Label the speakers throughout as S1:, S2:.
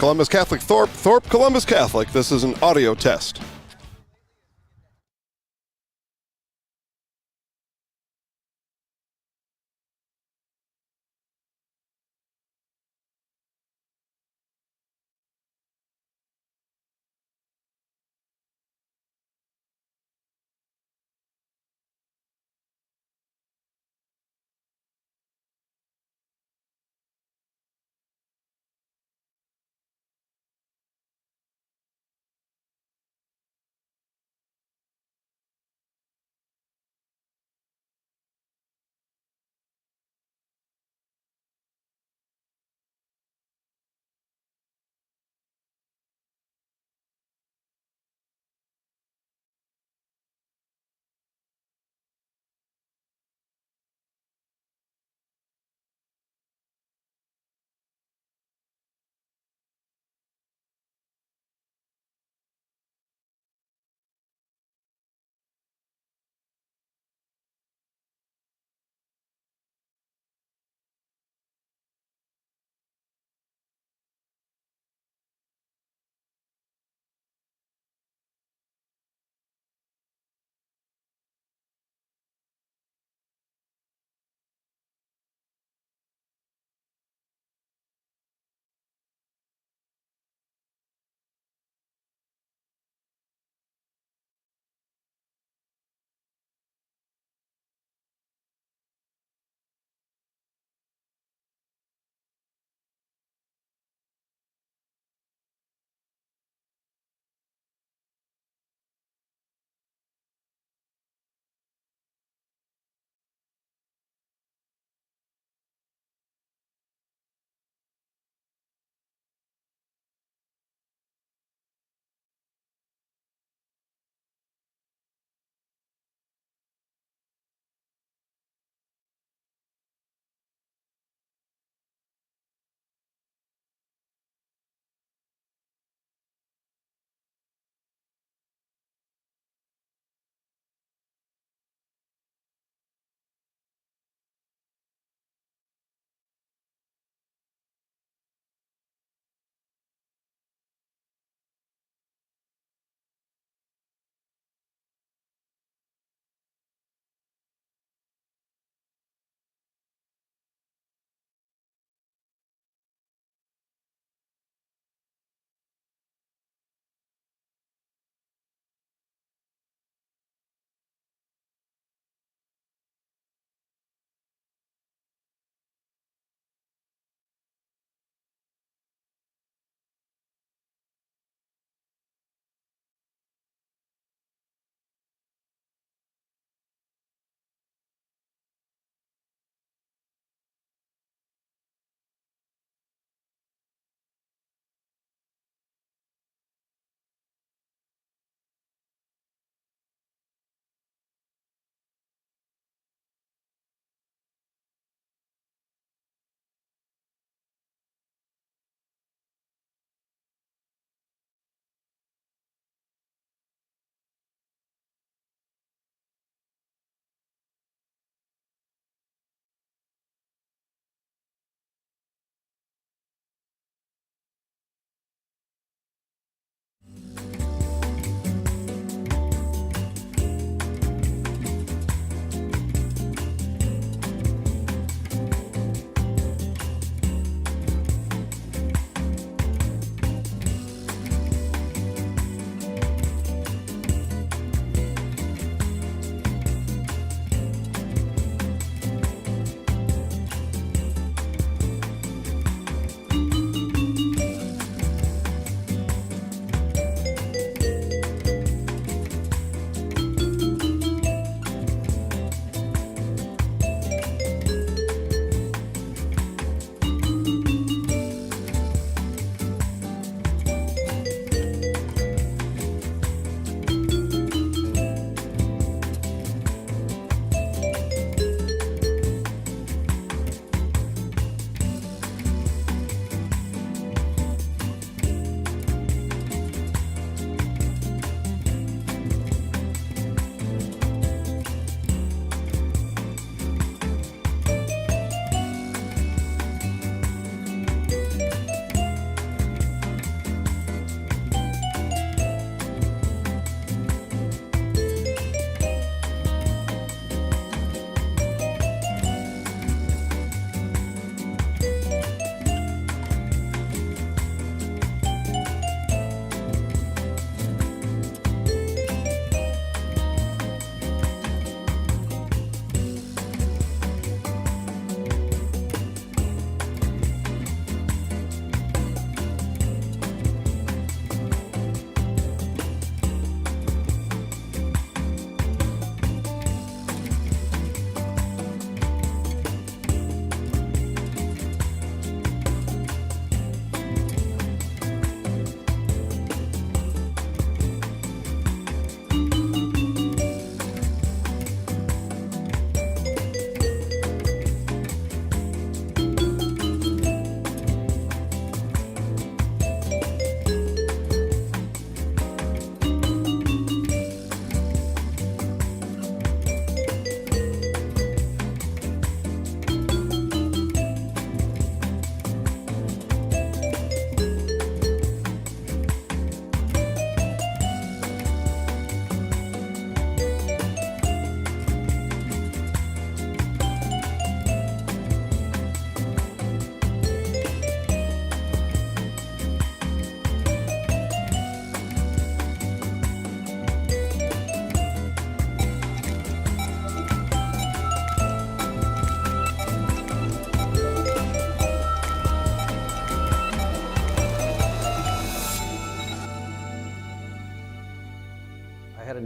S1: Columbus Catholic Thorp, Thorp Columbus Catholic. This is an audio test.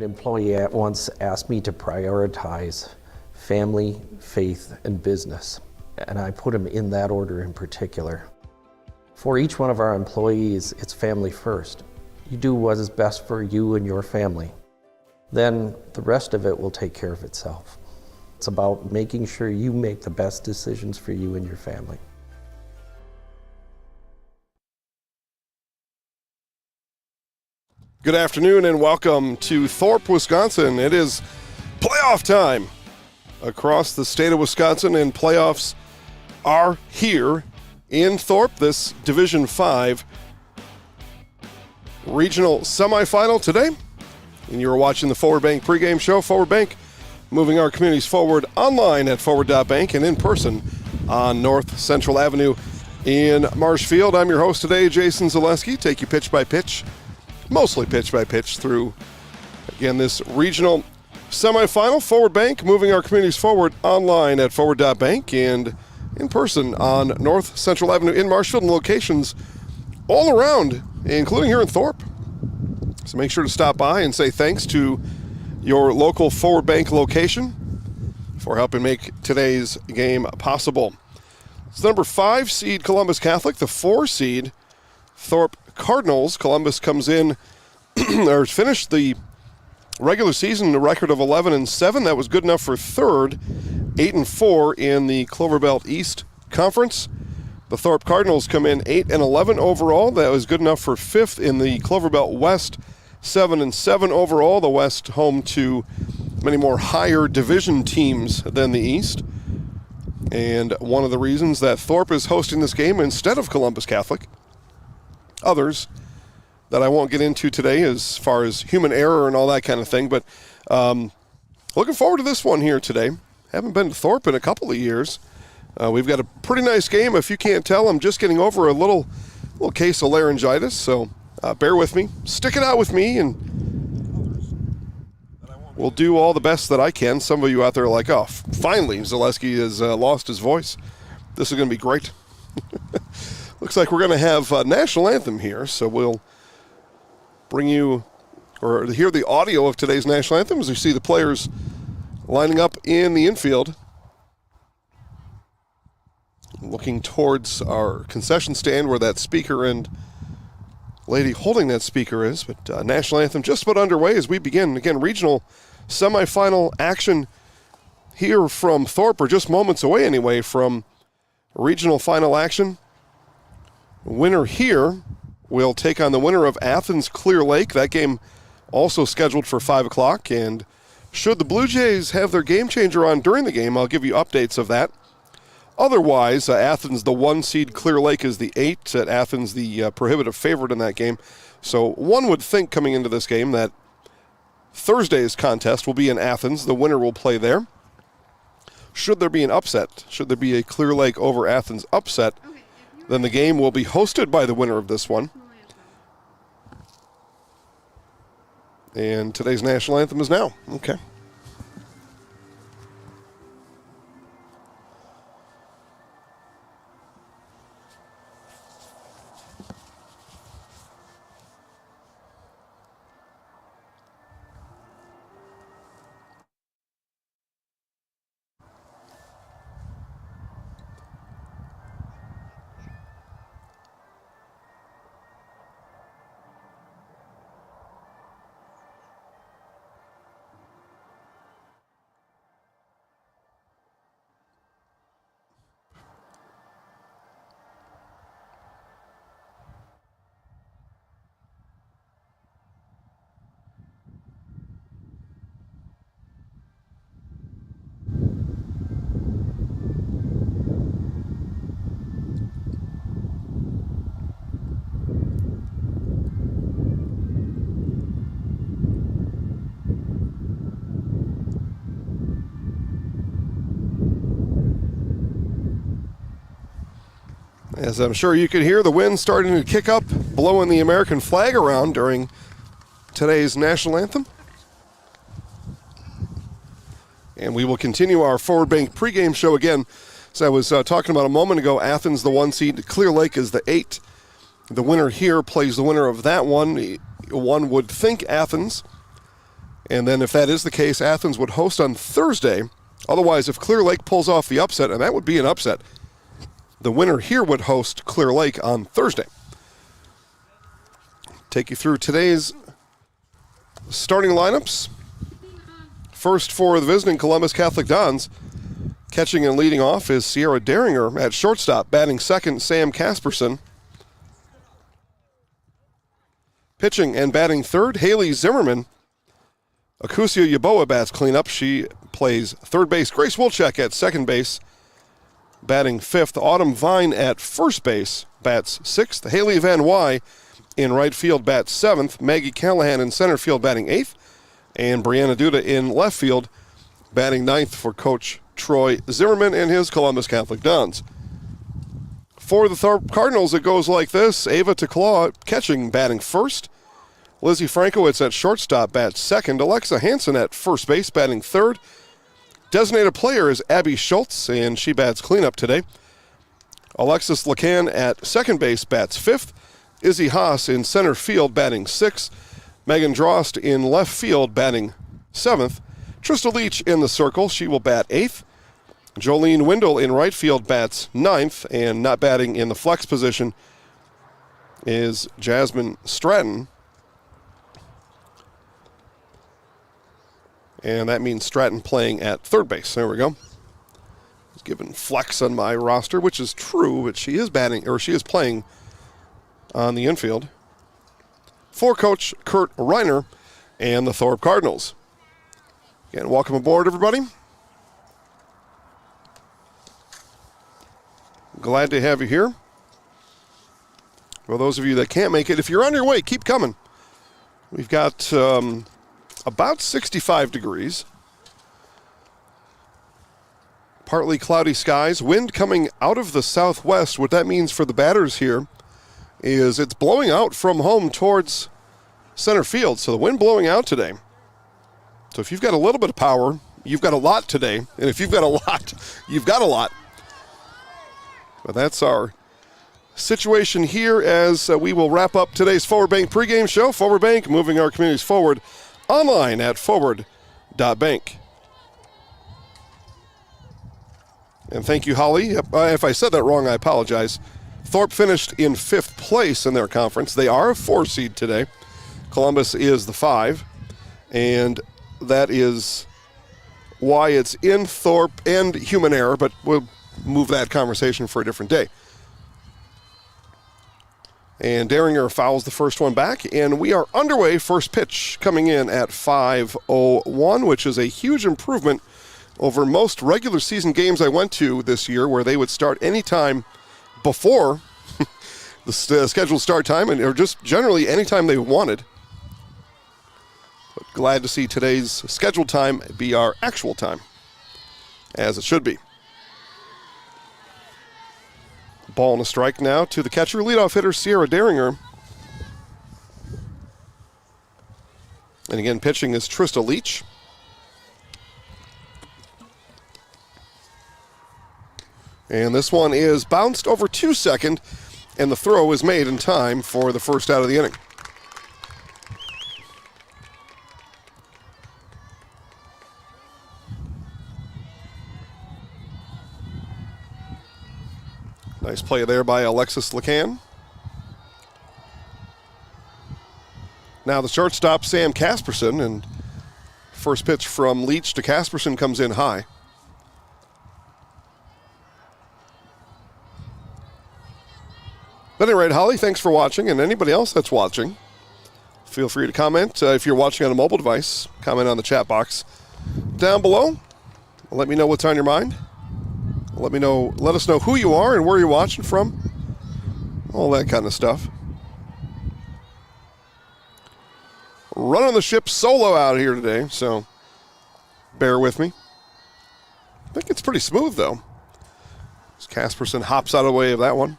S2: An employee once asked me to prioritize family, faith, and business, and I put them in that order in particular. For each one of our employees, it's family first. You do what is best for you and your family. Then the rest of it will take care of itself. It's about making sure you make the best decisions for you and your family.
S1: Good afternoon and welcome to Thorp, Wisconsin. It is playoff time across the state of Wisconsin, and playoffs are here in Thorp. This Division 5 regional semifinal today. And you're watching the Forward Bank pregame show. Forward Bank moving our communities forward online at forward.bank and in person on North Central Avenue in Marshfield. I'm your host today, Jason Zaleski. Take you pitch by pitch, mostly pitch by pitch, through, again, this regional semifinal. Forward Bank moving our communities forward online at forward.bank and in person on North Central Avenue in Marshfield, and locations all around, including here in Thorp. So make sure to stop by and say thanks to your local Forward Bank location for helping make today's game possible. It's number 5 seed Columbus Catholic, the 4 seed Thorp Cardinals. Columbus comes in or finished the regular season a record of 11-7. That was good enough for third, 8-4 in the Clover Belt East Conference. The Thorp Cardinals come in 8-11 overall. That was good enough for fifth in the Clover Belt West, 7-7 overall. The West home to many more higher division teams than the East. And one of the reasons that Thorp is hosting this game instead of Columbus Catholic, others that I won't get into today as far as human error and all that kind of thing, but looking forward to this one here today. Haven't been to Thorp in a couple of years. We've got a pretty nice game. If you can't tell, I'm just getting over a little case of laryngitis, so bear with me. Stick it out with me, and we'll do all the best that I can. Some of you out there are like, oh, finally, Zaleski has lost his voice. This is going to be great. Looks like we're going to have a national anthem here, so we'll bring you or hear the audio of today's national anthem as you see the players lining up in the infield, looking towards our concession stand where that speaker and lady holding that speaker is. But national anthem just about underway as we begin. Again, regional semifinal action here from Thorp. We're just moments away anyway from regional final action. Winner here will take on the winner of Athens Clear Lake. That game also scheduled for 5 o'clock. And should the Blue Jays have their game changer on during the game, I'll give you updates of that. Otherwise, Athens, the 1 seed, Clear Lake is the 8. At Athens, the prohibitive favorite in that game. So one would think coming into this game that Thursday's contest will be in Athens. The winner will play there. Should there be an upset, should there be a Clear Lake over Athens upset, then the game will be hosted by the winner of this one. And today's national anthem is now. Okay. As I'm sure you could hear, the wind starting to kick up, blowing the American flag around during today's national anthem. And we will continue our Forward Bank pregame show again. As I was talking about a moment ago, Athens, the 1 seed, Clear Lake is the 8. The winner here plays the winner of that one. One would think Athens. And then if that is the case, Athens would host on Thursday. Otherwise, if Clear Lake pulls off the upset, and that would be an upset, the winner here would host Clear Lake on Thursday. Take you through today's starting lineups. First for the visiting Columbus Catholic Dons. Catching and leading off is Sierra Deringer. At shortstop, batting second, Sam Casperson. Pitching and batting third, Haley Zimmerman. Akusia Yaboa bats cleanup. She plays third base. Grace Wilczek at second base, batting fifth. Autumn Vine at first base, bats sixth. Haley Van Wy in right field, bats seventh. Maggie Callahan in center field, batting eighth. And Brianna Duda in left field, batting ninth for Coach Troy Zimmerman and his Columbus Catholic Dons. For the Thorp Cardinals, it goes like this. Ava Teclaw catching, batting first. Lizzie Frankowitz at shortstop, bats second. Alexa Hansen at first base, batting third. Designated player is Abby Schultz, and she bats cleanup today. Alexis Lacan at second base, bats fifth. Izzy Haas in center field, batting sixth. Megan Drost in left field, batting seventh. Trista Leach in the circle, she will bat eighth. Jolene Windle in right field, bats ninth. And not batting in the flex position is Jasmine Stratton. And that means Stratton playing at third base. There we go. He's given flex on my roster, which is true, but she is batting, or she is playing on the infield. For Coach Kurt Reiner and the Thorp Cardinals. Again, welcome aboard, everybody. Glad to have you here. For those of you that can't make it, if you're on your way, keep coming. We've got about 65 degrees. Partly cloudy skies. Wind coming out of the southwest. What that means for the batters here is it's blowing out from home towards center field. So the wind blowing out today. So if you've got a little bit of power, you've got a lot today. And if you've got a lot, you've got a lot. But that's our situation here as we will wrap up today's Forward Bank pregame show. Forward Bank moving our communities forward online at forward.bank. And thank you, Holly. If I said that wrong, I apologize. Thorp finished in 5th place in their conference. They are a 4 seed today. Columbus is the 5. And that is why it's in Thorp and human error, but we'll move that conversation for a different day. And Deringer fouls the first one back, and we are underway. First pitch coming in at 5:01, which is a huge improvement over most regular season games I went to this year, where they would start anytime before the scheduled start time, or just generally anytime they wanted. But glad to see today's scheduled time be our actual time, as it should be. Ball and a strike now to the catcher. Leadoff hitter Sierra Deringer. And again, pitching is Trista Leach. And this one is bounced over to second, and the throw is made in time for the first out of the inning. Nice play there by Alexis Lacan. Now the shortstop, Sam Casperson, and first pitch from Leach to Casperson comes in high. But at any rate, Holly, thanks for watching, and anybody else that's watching, feel free to comment. If you're watching on a mobile device, comment on the chat box down below. Let me know what's on your mind. Let us know who you are and where you're watching from. All that kind of stuff. Running the ship solo out here today, so bear with me. I think it's pretty smooth, though. As Casperson hops out of the way of that one.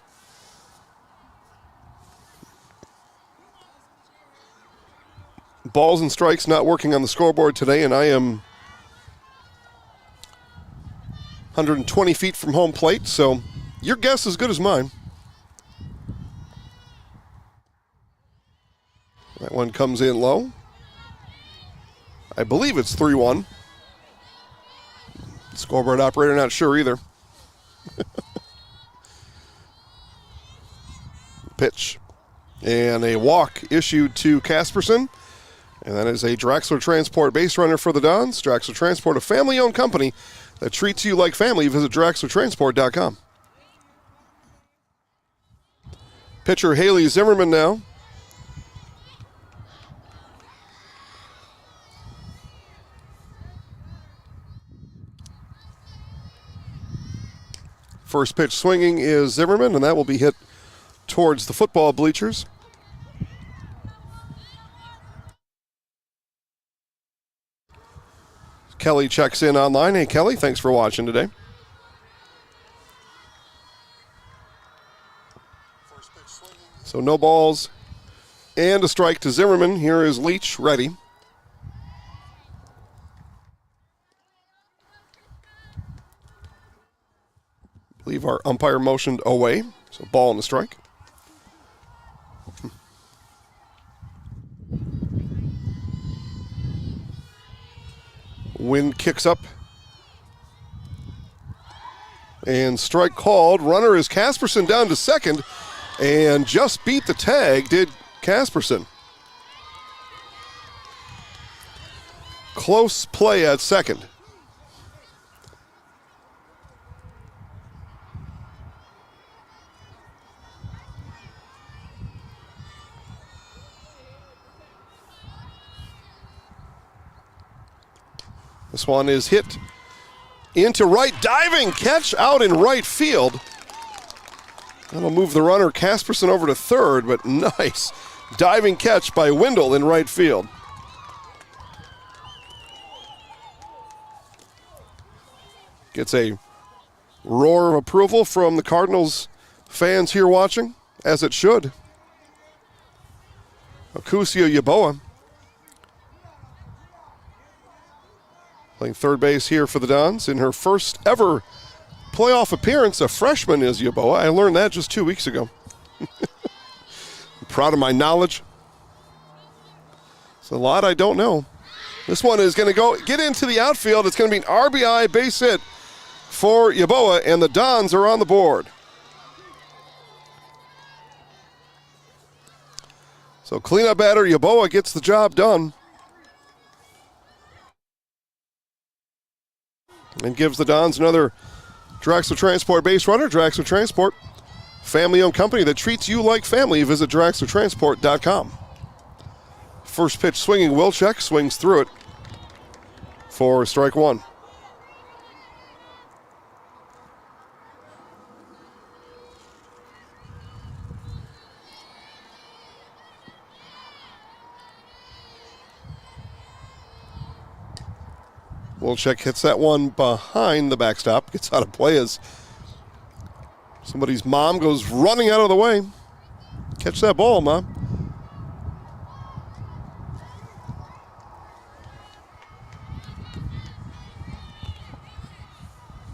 S1: Balls and strikes not working on the scoreboard today, and I am 120 feet from home plate, so your guess is as good as mine. That one comes in low. I believe it's 3-1. Scoreboard operator not sure either. Pitch. And a walk issued to Casperson. And that is a Draxler Transport base runner for the Dons. Draxler Transport, a family-owned company that treats you like family. Visit DraxlerTransport.com. Pitcher Haley Zimmerman now. First pitch swinging is Zimmerman, and that will be hit towards the football bleachers. Kelly checks in online. Hey, Kelly, thanks for watching today. So no balls and a strike to Zimmerman. Here is Leach ready. I believe our umpire motioned away. So ball and a strike. Wind kicks up. And strike called. Runner is Casperson down to second. And just beat the tag did Casperson. Close play at second. This one is hit into right, diving catch out in right field. That'll move the runner Casperson over to third, but nice diving catch by Wendell in right field. Gets a roar of approval from the Cardinals fans here watching, as it should. Akusio Yeboah playing third base here for the Dons in her first ever playoff appearance. A freshman is Yeboah. I learned that just 2 weeks ago. I'm proud of my knowledge. It's a lot I don't know. This one is going to get into the outfield. It's going to be an RBI base hit for Yeboah, and the Dons are on the board. So cleanup batter Yeboah gets the job done and gives the Dons another Draxler Transport base runner. Draxler Transport, family-owned company that treats you like family. Visit DraxlerTransport.com. First pitch swinging, Wilczek swings through it for strike one. Wilczek hits that one behind the backstop. Gets out of play as somebody's mom goes running out of the way. Catch that ball, Mom.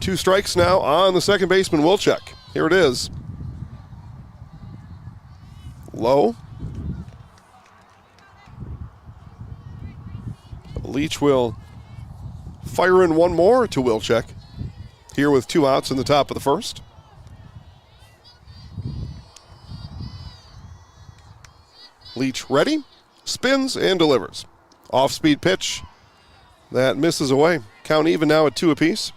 S1: Two strikes now on the second baseman, Wilczek. Here it is. Low. Leach will fire in one more to Wilczek here with 2 outs in the top of the first. Leach ready, spins and delivers. Off-speed pitch that misses away. Count even now at 2 apiece.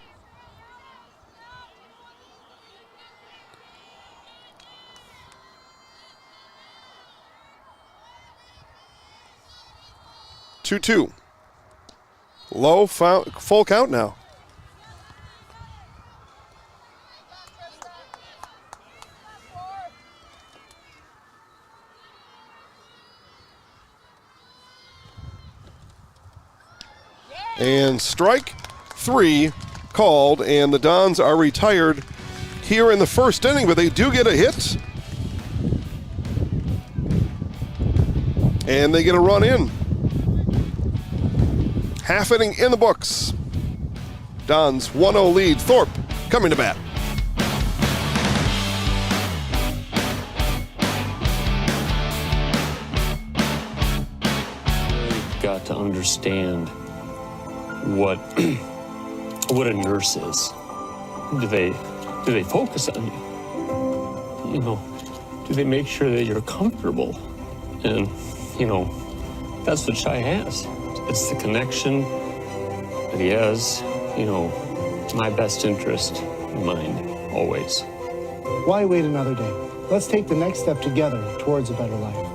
S1: Two. Low, full count now. And strike 3 called, and the Dons are retired here in the first inning, but they do get a hit. And they get a run in. Half inning in the books. Dons 1-0 lead. Thorp coming to bat.
S3: You've got to understand what what a nurse is. Do they focus on you? You know, do they make sure that you're comfortable? And, you know, that's what Shai has. It's the connection that he has, you know, my best interest in mind, always.
S4: Why wait another day? Let's take the next step together towards a better life.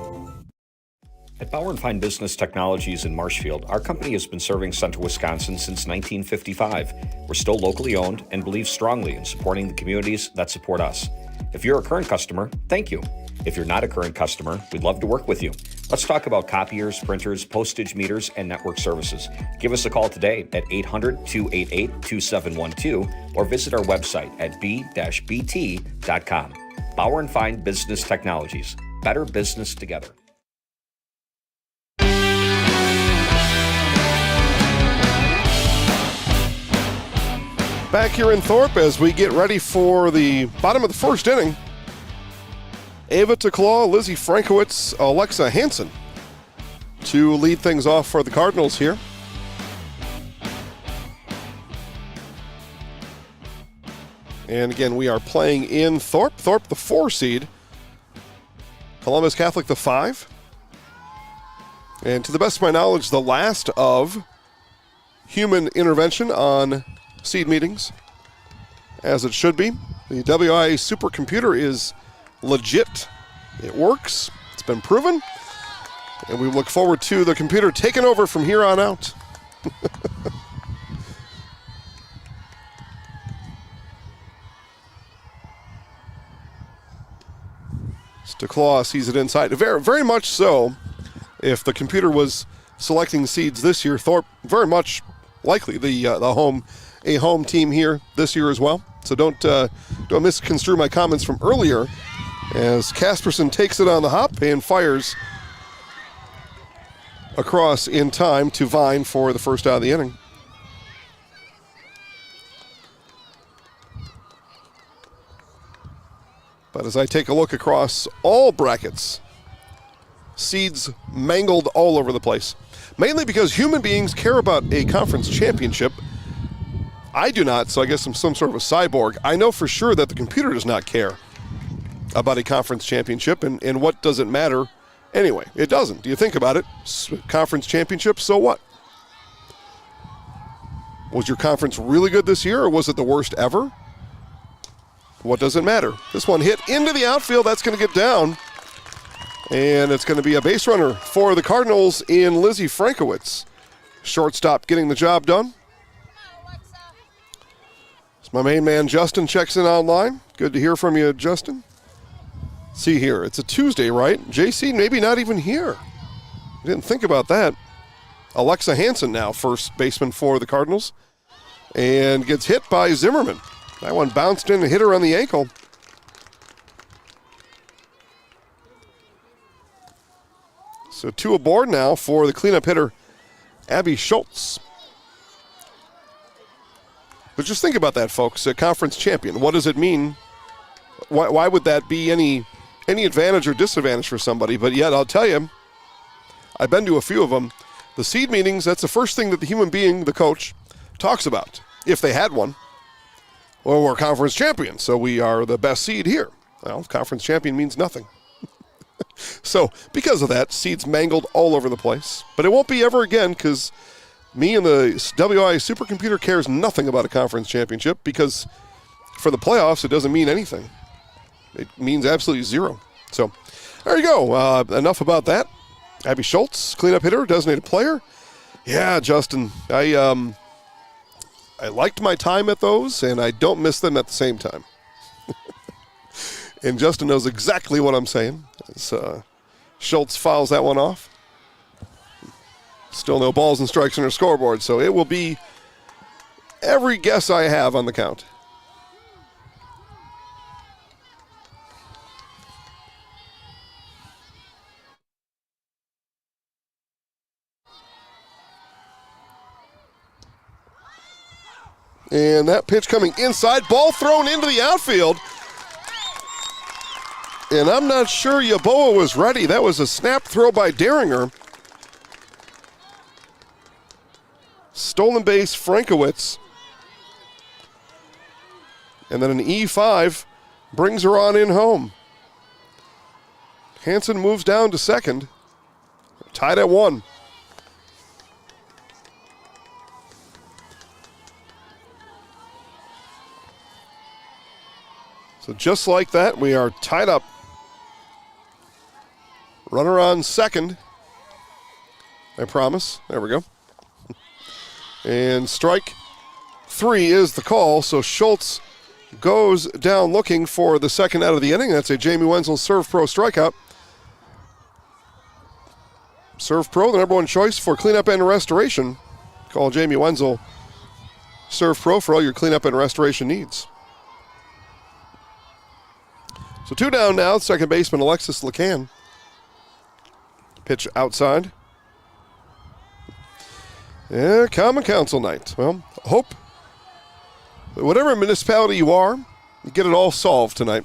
S5: At Bauer & Fine Business Technologies in Marshfield, our company has been serving Central Wisconsin since 1955. We're still locally owned and believe strongly in supporting the communities that support us. If you're a current customer, thank you. If you're not a current customer, we'd love to work with you. Let's talk about copiers, printers, postage meters, and network services. Give us a call today at 800-288-2712 or visit our website at b-bt.com. Bauer & Fine Business Technologies. Better business together.
S1: Back here in Thorp as we get ready for the bottom of the first inning. Ava Teclaw, Lizzie Frankowitz, Alexa Hansen to lead things off for the Cardinals here. And again, we are playing in Thorp. Thorp, the 4 seed. Columbus Catholic, the 5. And to the best of my knowledge, the last of human intervention on seed meetings, as it should be. The WIAA supercomputer is legit. It works. It's been proven. And we look forward to the computer taking over from here on out. DeClaw sees it inside. Very, very much so. If the computer was selecting seeds this year, Thorp very much likely a home team here this year as well. So don't misconstrue my comments from earlier, as Casperson takes it on the hop and fires across in time to Vine for the first out of the inning. But as I take a look across all brackets, seeds mangled all over the place. Mainly because human beings care about a conference championship. I do not, so I guess I'm some sort of a cyborg. I know for sure that the computer does not care about a conference championship, and what does it matter anyway? It doesn't. Do you think about it? Conference championship, so what? Was your conference really good this year, or was it the worst ever? What does it matter? This one hit into the outfield. That's going to get down. And it's going to be a base runner for the Cardinals in Lizzie Frankowitz. Shortstop getting the job done. It's my main man, Justin, checks in online. Good to hear from you, Justin. See here, it's a Tuesday, right? JC maybe not even here. I didn't think about that. Alexa Hansen now, first baseman for the Cardinals. And gets hit by Zimmerman. That one bounced in and hit her on the ankle. So 2 aboard now for the cleanup hitter, Abby Schultz. But just think about that, folks. A conference champion. What does it mean? Why would that be any advantage or disadvantage for somebody? But yet, I'll tell you, I've been to a few of them. The seed meetings, that's the first thing that the human being, the coach, talks about, if they had one. Well, we're conference champions, so we are the best seed here. Well, conference champion means nothing. So, because of that, seeds mangled all over the place. But it won't be ever again, because me and the WIAA supercomputer cares nothing about a conference championship, because for the playoffs, it doesn't mean anything. It means absolutely zero. So, there you go. Enough about that. Abby Schultz, cleanup hitter, designated player. Yeah, Justin, I liked my time at those, and I don't miss them at the same time. And Justin knows exactly what I'm saying. As, Schultz fouls that one off. Still no balls and strikes on her scoreboard, so it will be every guess I have on the count. And that pitch coming inside, ball thrown into the outfield. And I'm not sure Yaboa was ready. That was a snap throw by Deringer. stolen base, Frankowitz. And then an E5 brings her on in home. Hansen moves down to second. Tied at 1. So just like that, we are tied up. Runner on second. I promise. There we go. And strike 3 is the call. So Schultz goes down looking for the second out of the inning. That's a Jamie Wenzel Serve Pro strikeout. Serve Pro, the number one choice for cleanup and restoration. Call Jamie Wenzel Serve Pro for all your cleanup and restoration needs. So 2 down now, second baseman Alexis Lacan. Pitch outside. Yeah, Common Council night. Well, hope that whatever municipality you are, you get it all solved tonight.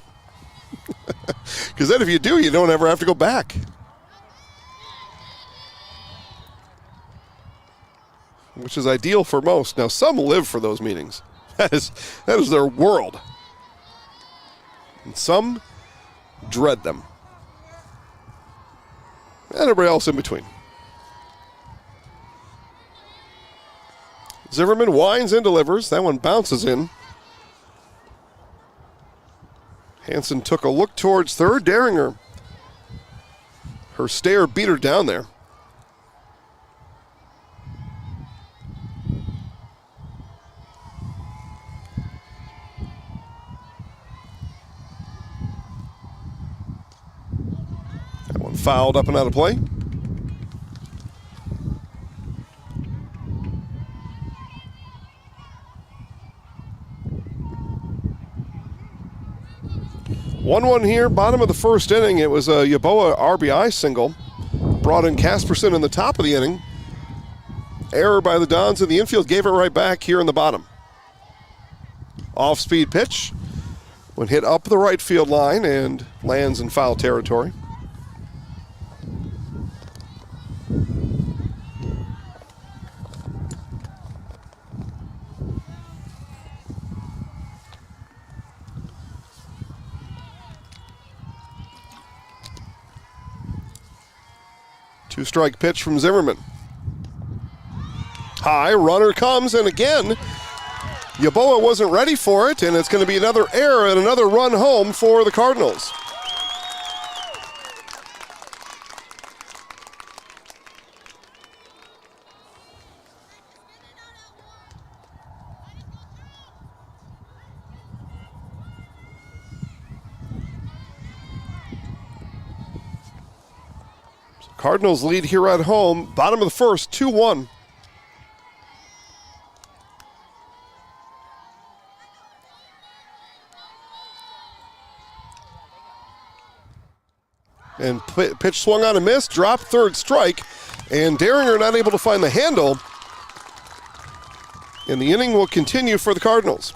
S1: Because then if you do, you don't ever have to go back. Which is ideal for most. Now, some live for those meetings. That is their world. And some dread them. And everybody else in between. Zimmerman winds and delivers. That one bounces in. Hansen took a look towards third. Deringer, her stare beat her down there. That one fouled up and out of play. One here, bottom of the first inning. It was a Yeboah RBI single. Brought in Casperson in the top of the inning. Error by the Dons in the infield, gave it right back here in the bottom. Off-speed pitch. When hit up the right field line and lands in foul territory. Two-strike pitch from Zimmerman. High, runner comes, and again, Yeboah wasn't ready for it, and it's going to be another error and another run home for the Cardinals. Cardinals lead here at home, bottom of the first, 2-1. And pitch swung on a miss, dropped, third strike, and Deringer not able to find the handle. And the inning will continue for the Cardinals.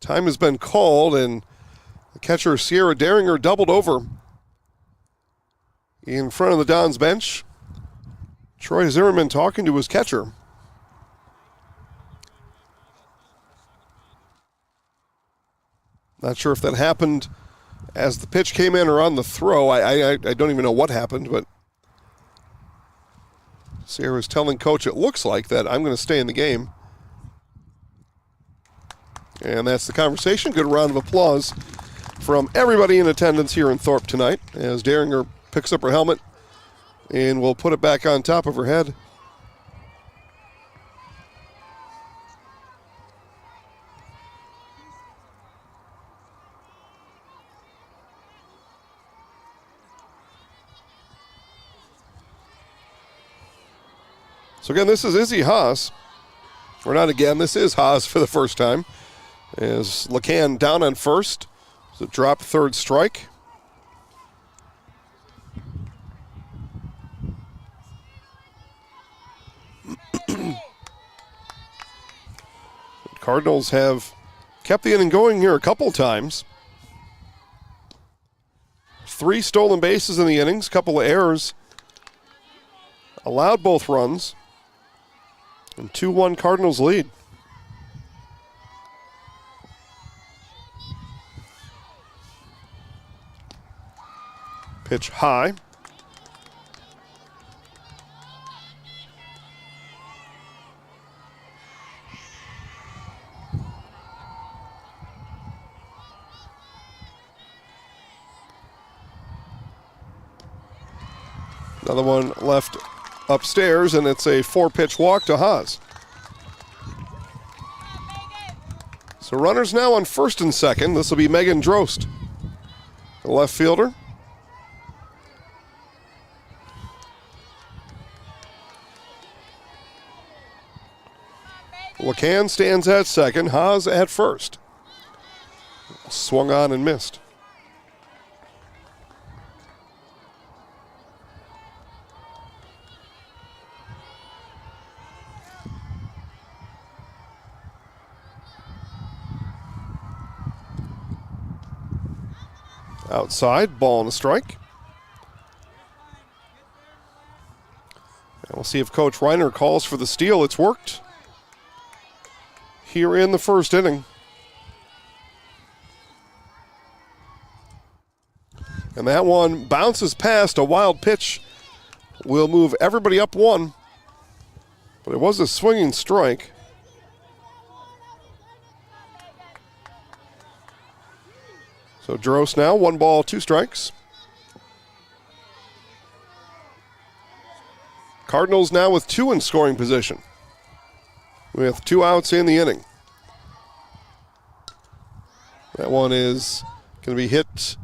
S1: Time has been called, and the catcher, Sierra Deringer, doubled over in front of the Dons bench. Troy Zimmerman talking to his catcher. Not sure if that happened as the pitch came in or on the throw. I don't even know what happened, but Sierra's telling Coach it looks like that I'm going to stay in the game. And that's the conversation. Good round of applause from everybody in attendance here in Thorp tonight as Deringer picks up her helmet and will put it back on top of her head. So again, this is Izzy Haas. Or not again, this is Haas for the first time. As Lacan down on first. So drop, third strike. Cardinals have kept the inning going here a couple times. 3 stolen bases in the innings, couple of errors. Allowed both runs. And 2-1 Cardinals lead. Pitch high. Another one left upstairs, and it's a 4-pitch walk to Haas. So runners now on first and second. This will be Megan Drost, the left fielder. LeCan stands at second, Haas at first. Swung on and missed. Outside, ball and a strike. And we'll see if Coach Reiner calls for the steal. It's worked here in the first inning. And that one bounces past. A wild pitch will move everybody up 1. But it was a swinging strike. So Drost now, 1 ball, 2 strikes. Cardinals now with 2 in scoring position, with 2 outs in the inning. That one is going to be hit.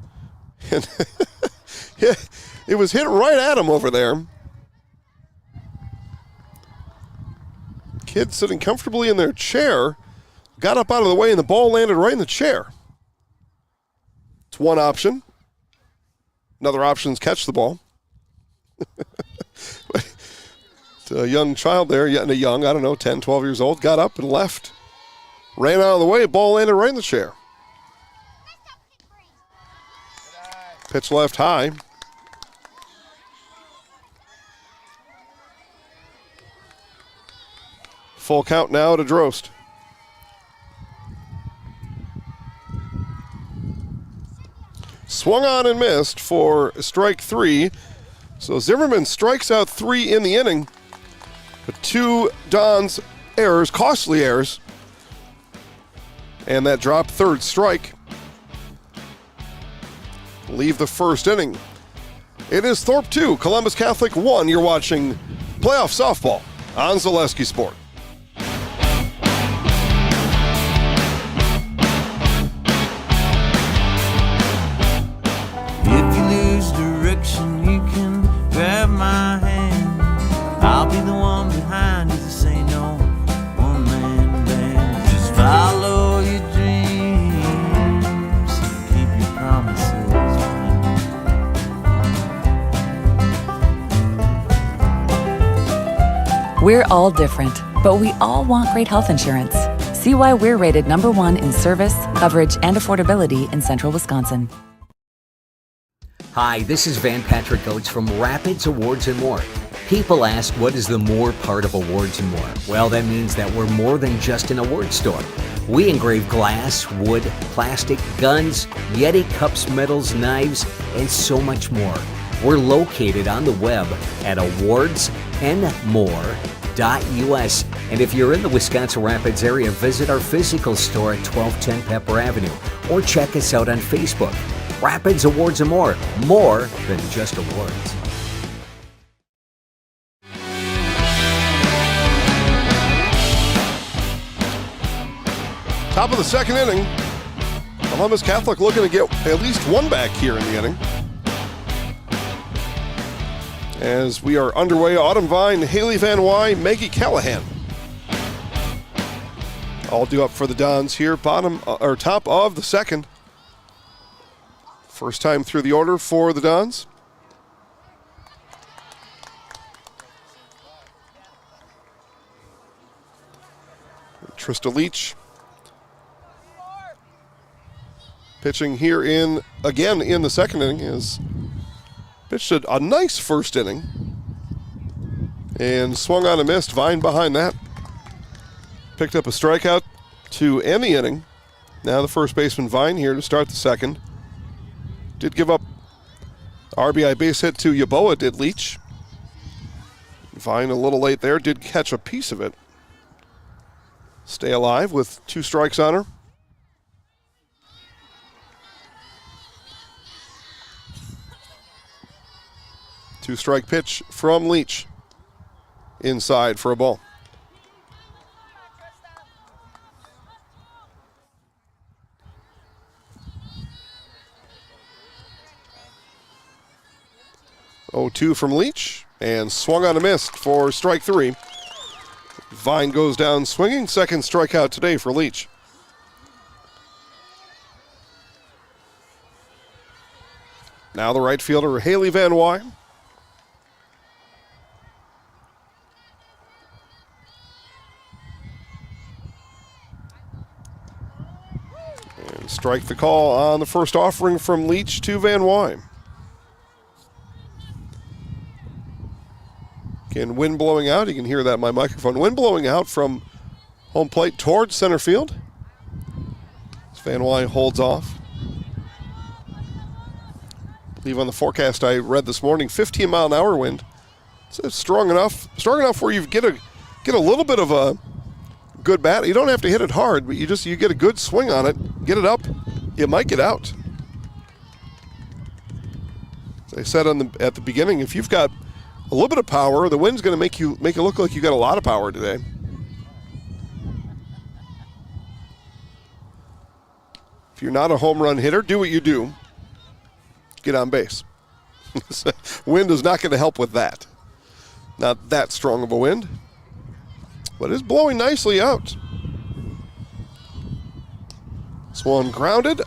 S1: It was hit right at him over there. Kid sitting comfortably in their chair, got up out of the way, and the ball landed right in the chair. It's one option. Another option is catch the ball. It's a young child there, I don't know, 10, 12 years old, got up and left. Ran out of the way, ball landed right in the chair. Pitch left high. Full count now to Drost. Swung on and missed for strike 3. So Zimmerman strikes out 3 in the inning. But 2 Don's errors, costly errors. And that dropped 3rd strike. Leave the first inning. It is Thorp 2, Columbus Catholic 1. You're watching playoff softball on Zaleski Sport.
S6: If you lose direction, you can grab my hand. I'll be the one behind you to say no. One-man band. Just follow your dreams. Keep your promises.
S7: We're all different, but we all want great health insurance. See why we're rated #1 in service, coverage, and affordability in Central Wisconsin.
S8: Hi, this is Van Patrick Oates from Rapids Awards and More. People ask, what is the more part of Awards and More? Well, that means that we're more than just an award store. We engrave glass, wood, plastic, guns, Yeti cups, medals, knives, and so much more. We're located on the web at awardsandmore.us. And if you're in the Wisconsin Rapids area, visit our physical store at 1210 Pepper Avenue or check us out on Facebook. Rapids Awards and More than just awards.
S1: Top of the second inning. Columbus Catholic looking to get at least 1 back here in the inning. As we are underway, Autumn Vine, Haley Van Wy, Maggie Callahan. All due up for the Dons here, top of the second. First time through the order for the Dons. Trista Leach pitching here in the second inning, is pitched a nice first inning and swung on a missed. Vine behind that. Picked up a strikeout to end the inning. Now the first baseman Vine here to start the second. Did give up RBI base hit to Yeboah, did Leach. Vine a little late there, did catch a piece of it. Stay alive with 2 strikes on her. Two-strike pitch from Leach. Inside for a ball. Oh-2 from Leach, and swung on a missed for strike 3. Vine goes down swinging. Second strikeout today for Leach. Now the right fielder, Haley Van Wy. And strike the call on the first offering from Leach to Van Wy. Again, wind blowing out. You can hear that in my microphone. Wind blowing out from home plate towards center field. As Van Wy holds off. I believe on the forecast I read this morning, 15-mile-an-hour wind. It's strong enough where you get a little bit of a good bat. You don't have to hit it hard, but you get a good swing on it, get it up. It might get out. As I said at the beginning, if you've got a little bit of power, the wind's going to make it look like you got a lot of power today. If you're not a home run hitter, do what you do. Get on base. Wind is not going to help with that. Not that strong of a wind, but it's blowing nicely out. This one grounded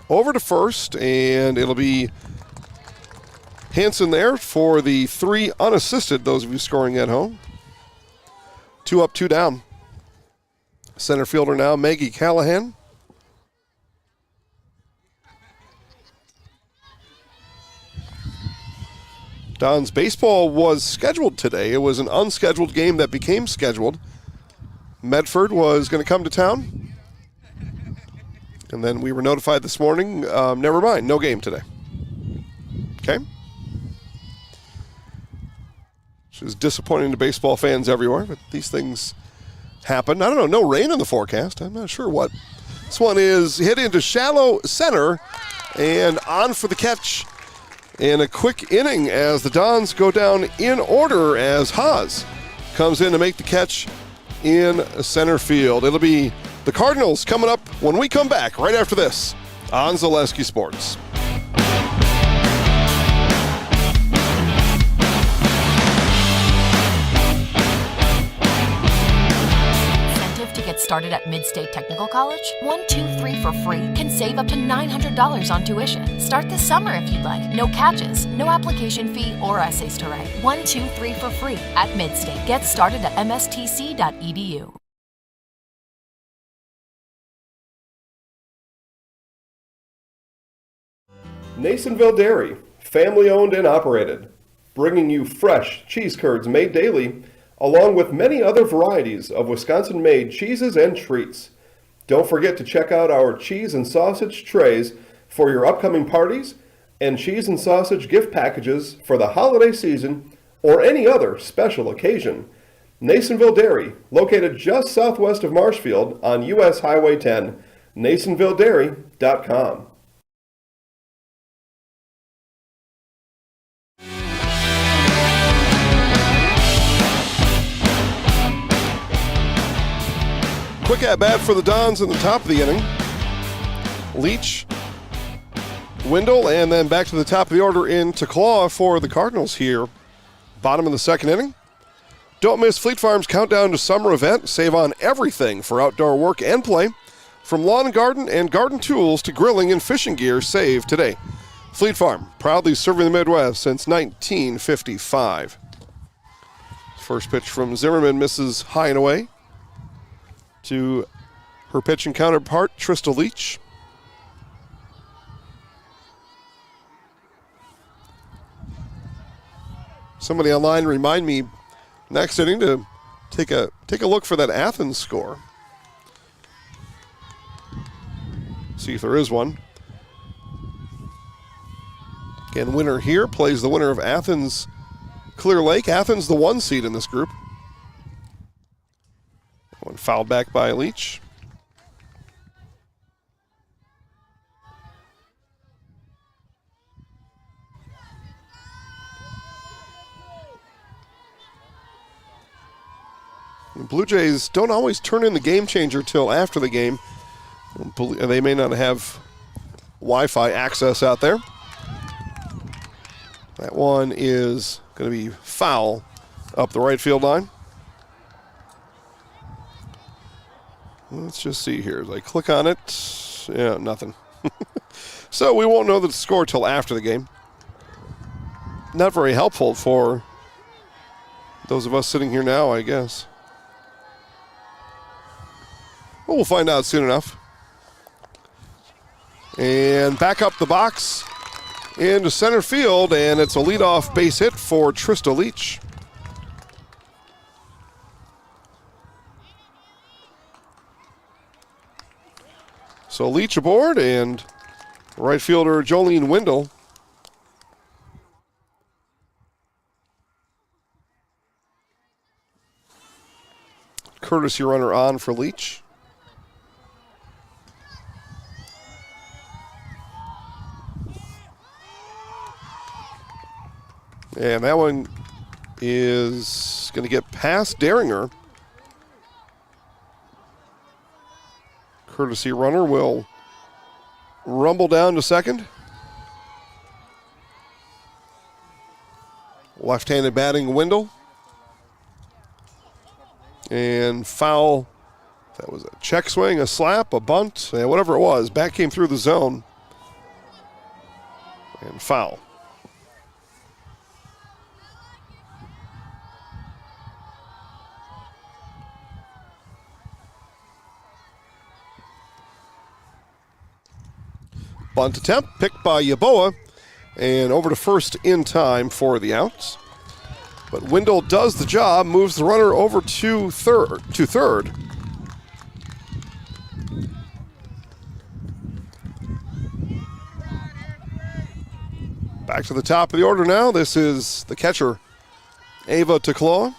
S1: over to first, and it'll be Hanson there for the 3 unassisted, those of you scoring at home. 2 up, 2 down. Center fielder now, Maggie Callahan. Don's baseball was scheduled today. It was an unscheduled game that became scheduled. Medford was going to come to town. And then we were notified this morning, never mind, no game today. Okay? Which is disappointing to baseball fans everywhere, but these things happen. I don't know, no rain in the forecast. I'm not sure what. This one is hit into shallow center and on for the catch. In a quick inning as the Dons go down in order as Haas comes in to make the catch in center field. It'll be the Cardinals coming up when we come back right after this on Zaleski Sports.
S9: Started at Mid-State Technical College? 1, 2, 3 for free can save up to $900 on tuition. Start this summer if you'd like. No catches, no application fee or essays to write. 1, 2, 3 for free at Mid-State. Get started at mstc.edu.
S1: Nasonville Dairy, family owned and operated, bringing you fresh cheese curds made daily, along with many other varieties of Wisconsin-made cheeses and treats. Don't forget to check out our cheese and sausage trays for your upcoming parties and cheese and sausage gift packages for the holiday season or any other special occasion. Nasonville Dairy, located just southwest of Marshfield on US Highway 10, NasonvilleDairy.com. Quick at-bat for the Dons in the top of the inning. Leach, Wendell, and then back to the top of the order into Claw for the Cardinals here. Bottom of the second inning. Don't miss Fleet Farm's Countdown to Summer event. Save on everything for outdoor work and play. From lawn and garden tools to grilling and fishing gear, save today. Fleet Farm, proudly serving the Midwest since 1955. First pitch from Zimmerman misses high and away to her pitching counterpart, Trista Leach. Somebody online remind me next inning to take a look for that Athens score. See if there is one. Again, winner here plays the winner of Athens Clear Lake. Athens the 1 seed in this group. One fouled back by Leach. The Blue Jays don't always turn in the game changer till after the game. They may not have Wi-Fi access out there. That one is going to be foul up the right field line. Let's just see here. As I click on it, yeah, nothing. So we won't know the score till after the game. Not very helpful for those of us sitting here now, I guess. Well, we'll find out soon enough. And back up the box into center field, and it's a leadoff base hit for Trista Leach. So Leach aboard, and right fielder Jolene Wendell courtesy runner on for Leach. And that one is going to get past Deringer. Courtesy runner will rumble down to second. Left-handed batting Wendell. And foul. That was a check swing, a slap, a bunt, whatever it was. Bat came through the zone. And foul. Bunt attempt picked by Yaboa, and over to first in time for the outs. But Wendell does the job, moves the runner over to third. Back to the top of the order now. This is the catcher, Ava Tecloa.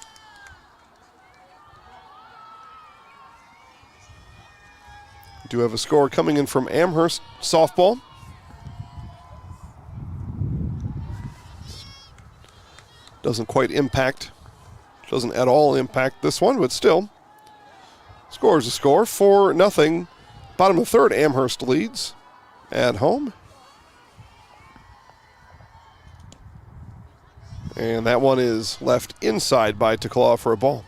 S1: Do have a score coming in from Amherst softball. Doesn't at all impact this one, but still. Score is a score, 4-0. Bottom of the third, Amherst leads at home. And that one is left inside by Tecloa for a ball.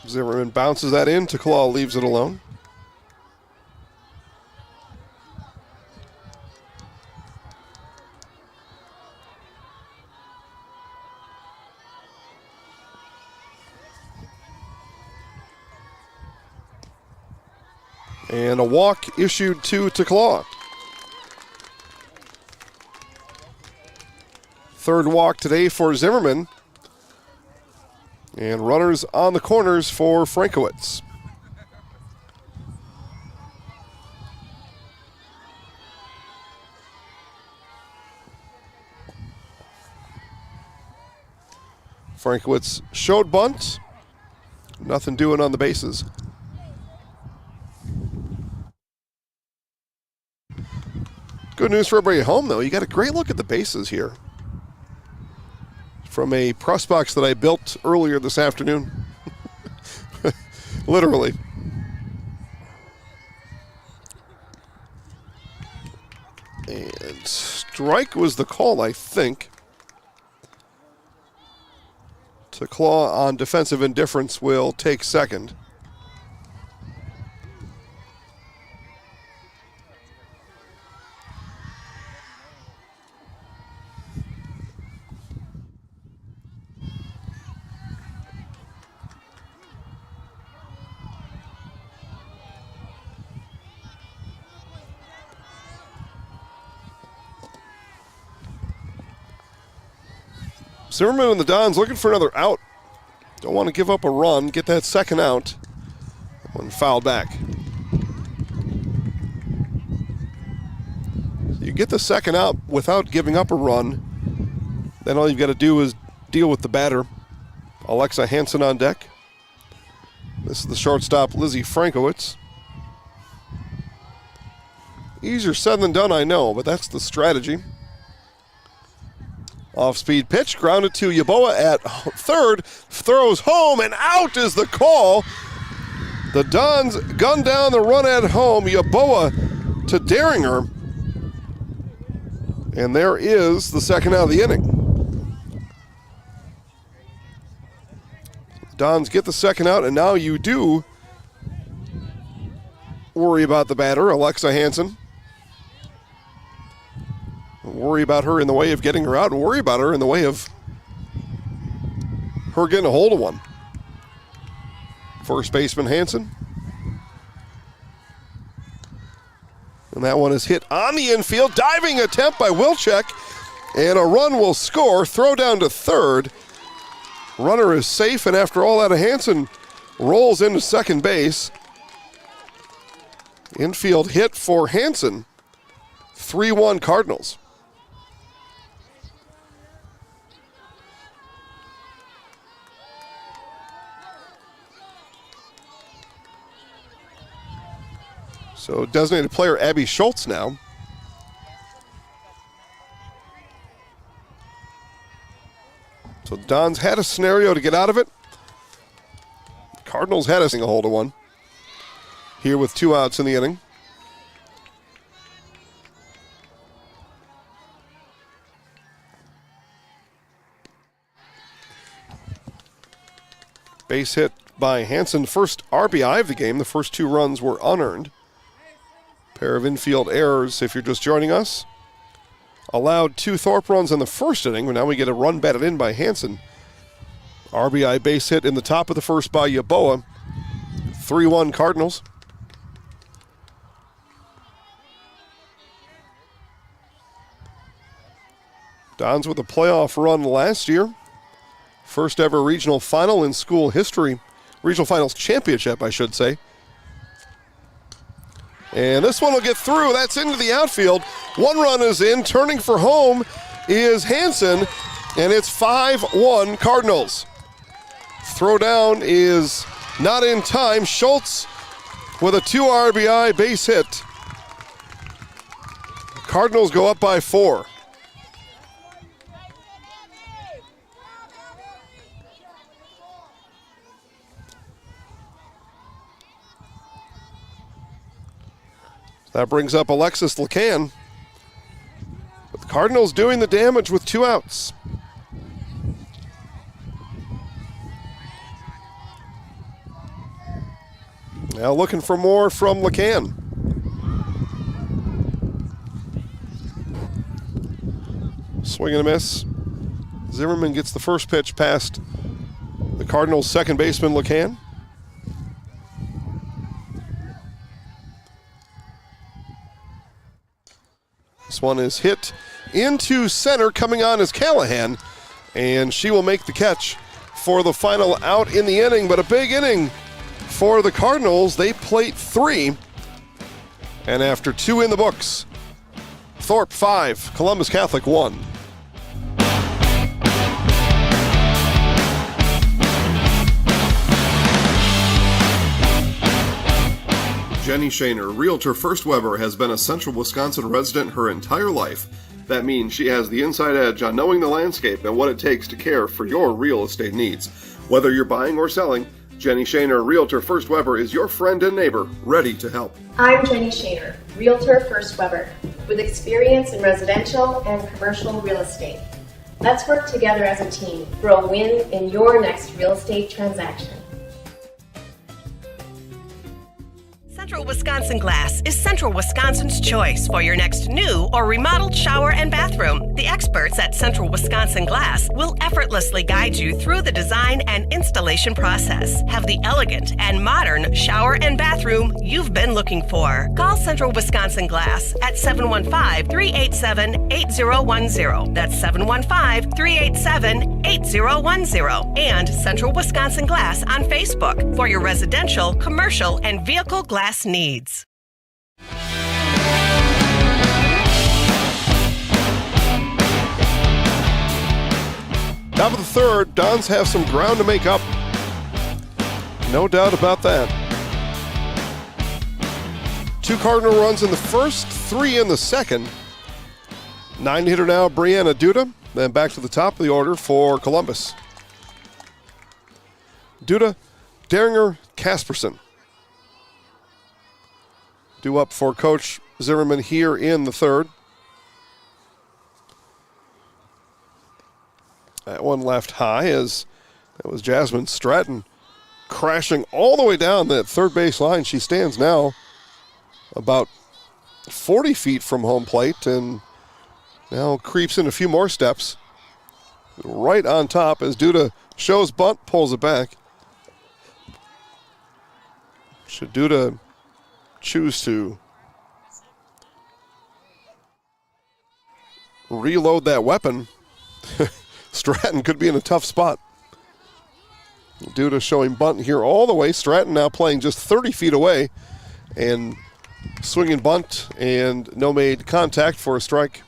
S1: Zimmerman bounces that in. Tecloa leaves it alone. And a walk issued to Tecloa. Third walk today for Zimmerman. And runners on the corners for Frankowitz. Frankowitz showed bunt. Nothing doing on the bases. Good news for everybody at home, though. You got a great look at the bases here. From a press box that I built earlier this afternoon. Literally. And strike was the call, I think. Tecloa on defensive indifference will take second. Zimmerman and the Dons looking for another out. Don't want to give up a run, get that second out. One fouled back. You get the second out without giving up a run. Then all you've got to do is deal with the batter. Alexa Hansen on deck. This is the shortstop, Lizzie Frankowitz. Easier said than done, I know, but that's the strategy. Off-speed pitch, grounded to Yeboah at third, throws home, and out is the call. The Dons gun down the run at home, Yeboah to Daringer. And there is the second out of the inning. Dons get the second out, and now you do worry about the batter, Alexa Hansen. Worry about her in the way of getting her out, and worry about her in the way of her getting a hold of one. First baseman Hansen. And that one is hit on the infield. Diving attempt by Wilczek. And a run will score. Throw down to third. Runner is safe, and after all that, Hansen rolls into second base. Infield hit for Hansen. 3-1 Cardinals. So designated player Abby Schultz now. So Dons had a scenario to get out of it. Cardinals had a hold of one. Here with 2 outs in the inning. Base hit by Hansen. First RBI of the game. The first 2 runs were unearned. Pair of infield errors if you're just joining us. Allowed 2 Thorp runs in the first inning, but now we get a run batted in by Hansen. RBI base hit in the top of the first by Yeboah. 3-1 Cardinals. Dons with a playoff run last year. First ever regional final in school history. Regional finals championship, I should say. And this one will get through. That's into the outfield. 1 run is in. Turning for home is Hansen, and it's 5-1 Cardinals. Throw down is not in time. Schultz with a 2 RBI base hit. Cardinals go up by 4. That brings up Alexis Lacan. But the Cardinals doing the damage with 2 outs. Now looking for more from Lacan. Swing and a miss. Zimmerman gets the first pitch past the Cardinals' second baseman, Lacan. This one is hit into center. Coming on is Callahan, and she will make the catch for the final out in the inning. But a big inning for the Cardinals. They plate 3, and after 2 in the books, Thorp 5, Columbus Catholic 1. Jenny Shaner, Realtor First Weber, has been a Central Wisconsin resident her entire life. That means she has the inside edge on knowing the landscape and what it takes to care for your real estate needs. Whether you're buying or selling, Jenny Shaner, Realtor First Weber, is your friend and neighbor, ready to help.
S10: I'm Jenny Shaner, Realtor First Weber, with experience in residential and commercial real estate. Let's work together as a team for a win in your next real estate transaction.
S11: Central Wisconsin Glass is Central Wisconsin's choice for your next new or remodeled shower and bathroom. The experts at Central Wisconsin Glass will effortlessly guide you through the design and installation process. Have the elegant and modern shower and bathroom you've been looking for. Call Central Wisconsin Glass at 715-387-8010. That's 715-387-8010. And Central Wisconsin Glass on Facebook for your residential, commercial, and vehicle glass needs.
S1: Top of the third, Dons have some ground to make up. No doubt about that. 2 Cardinal runs in the first, 3 in the second. 9-hitter now, Brianna Duda. Then back to the top of the order for Columbus. Duda, Derringer, Casperson. Due up for Coach Zimmerman here in the third. That one left high as that was Jasmine Stratton crashing all the way down that third base line. She stands now about 40 feet from home plate and now creeps in a few more steps. Right on top as Duda shows bunt, pulls it back. Should Duda choose to reload that weapon, Stratton could be in a tough spot. Duda showing bunt here all the way. Stratton now playing just 30 feet away and swinging bunt and no made contact for a strike.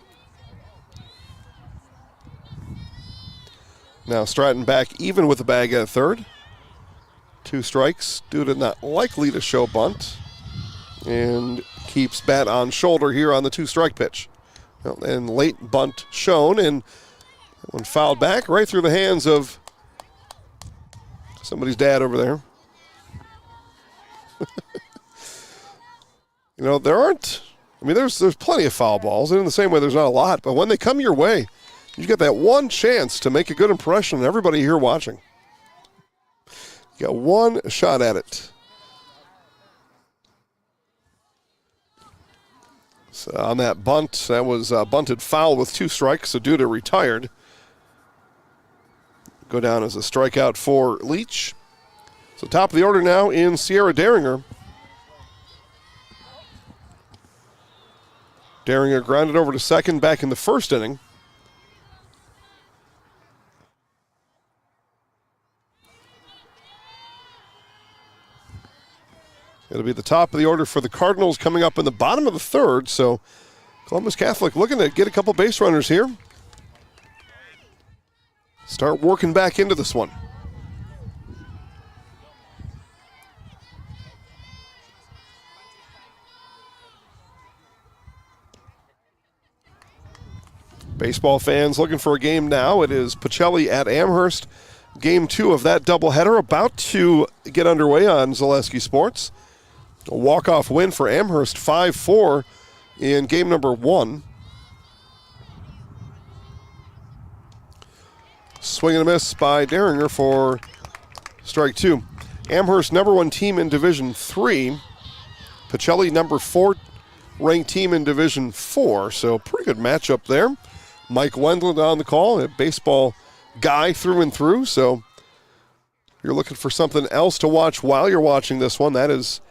S1: Now Stratton back even with the bag at third. 2 strikes. Duda not likely to show bunt. And keeps bat on shoulder here on the 2-strike pitch. Well, and late bunt shown, and that one fouled back right through the hands of somebody's dad over there. There's plenty of foul balls, and in the same way there's not a lot, but when they come your way, you get that one chance to make a good impression on everybody here watching. You got one shot at it. So on that bunt, that was bunted foul with 2 strikes, so Duda retired. Go down as a strikeout for Leach. So top of the order now in Sierra Derringer. Derringer grounded over to second back in the first inning. It'll be the top of the order for the Cardinals coming up in the bottom of the third. So Columbus Catholic looking to get a couple base runners here. Start working back into this one. Baseball fans looking for a game now. It is Pacelli at Amherst. Game 2 of that doubleheader about to get underway on Zaleski Sports. A walk-off win for Amherst, 5-4 in game number 1. Swing and a miss by Derringer for strike 2. Amherst number 1 team in Division 3. Pacelli number 4 ranked team in Division 4. So pretty good matchup there. Mike Wendland on the call, a baseball guy through and through. So you're looking for something else to watch while you're watching this one. That is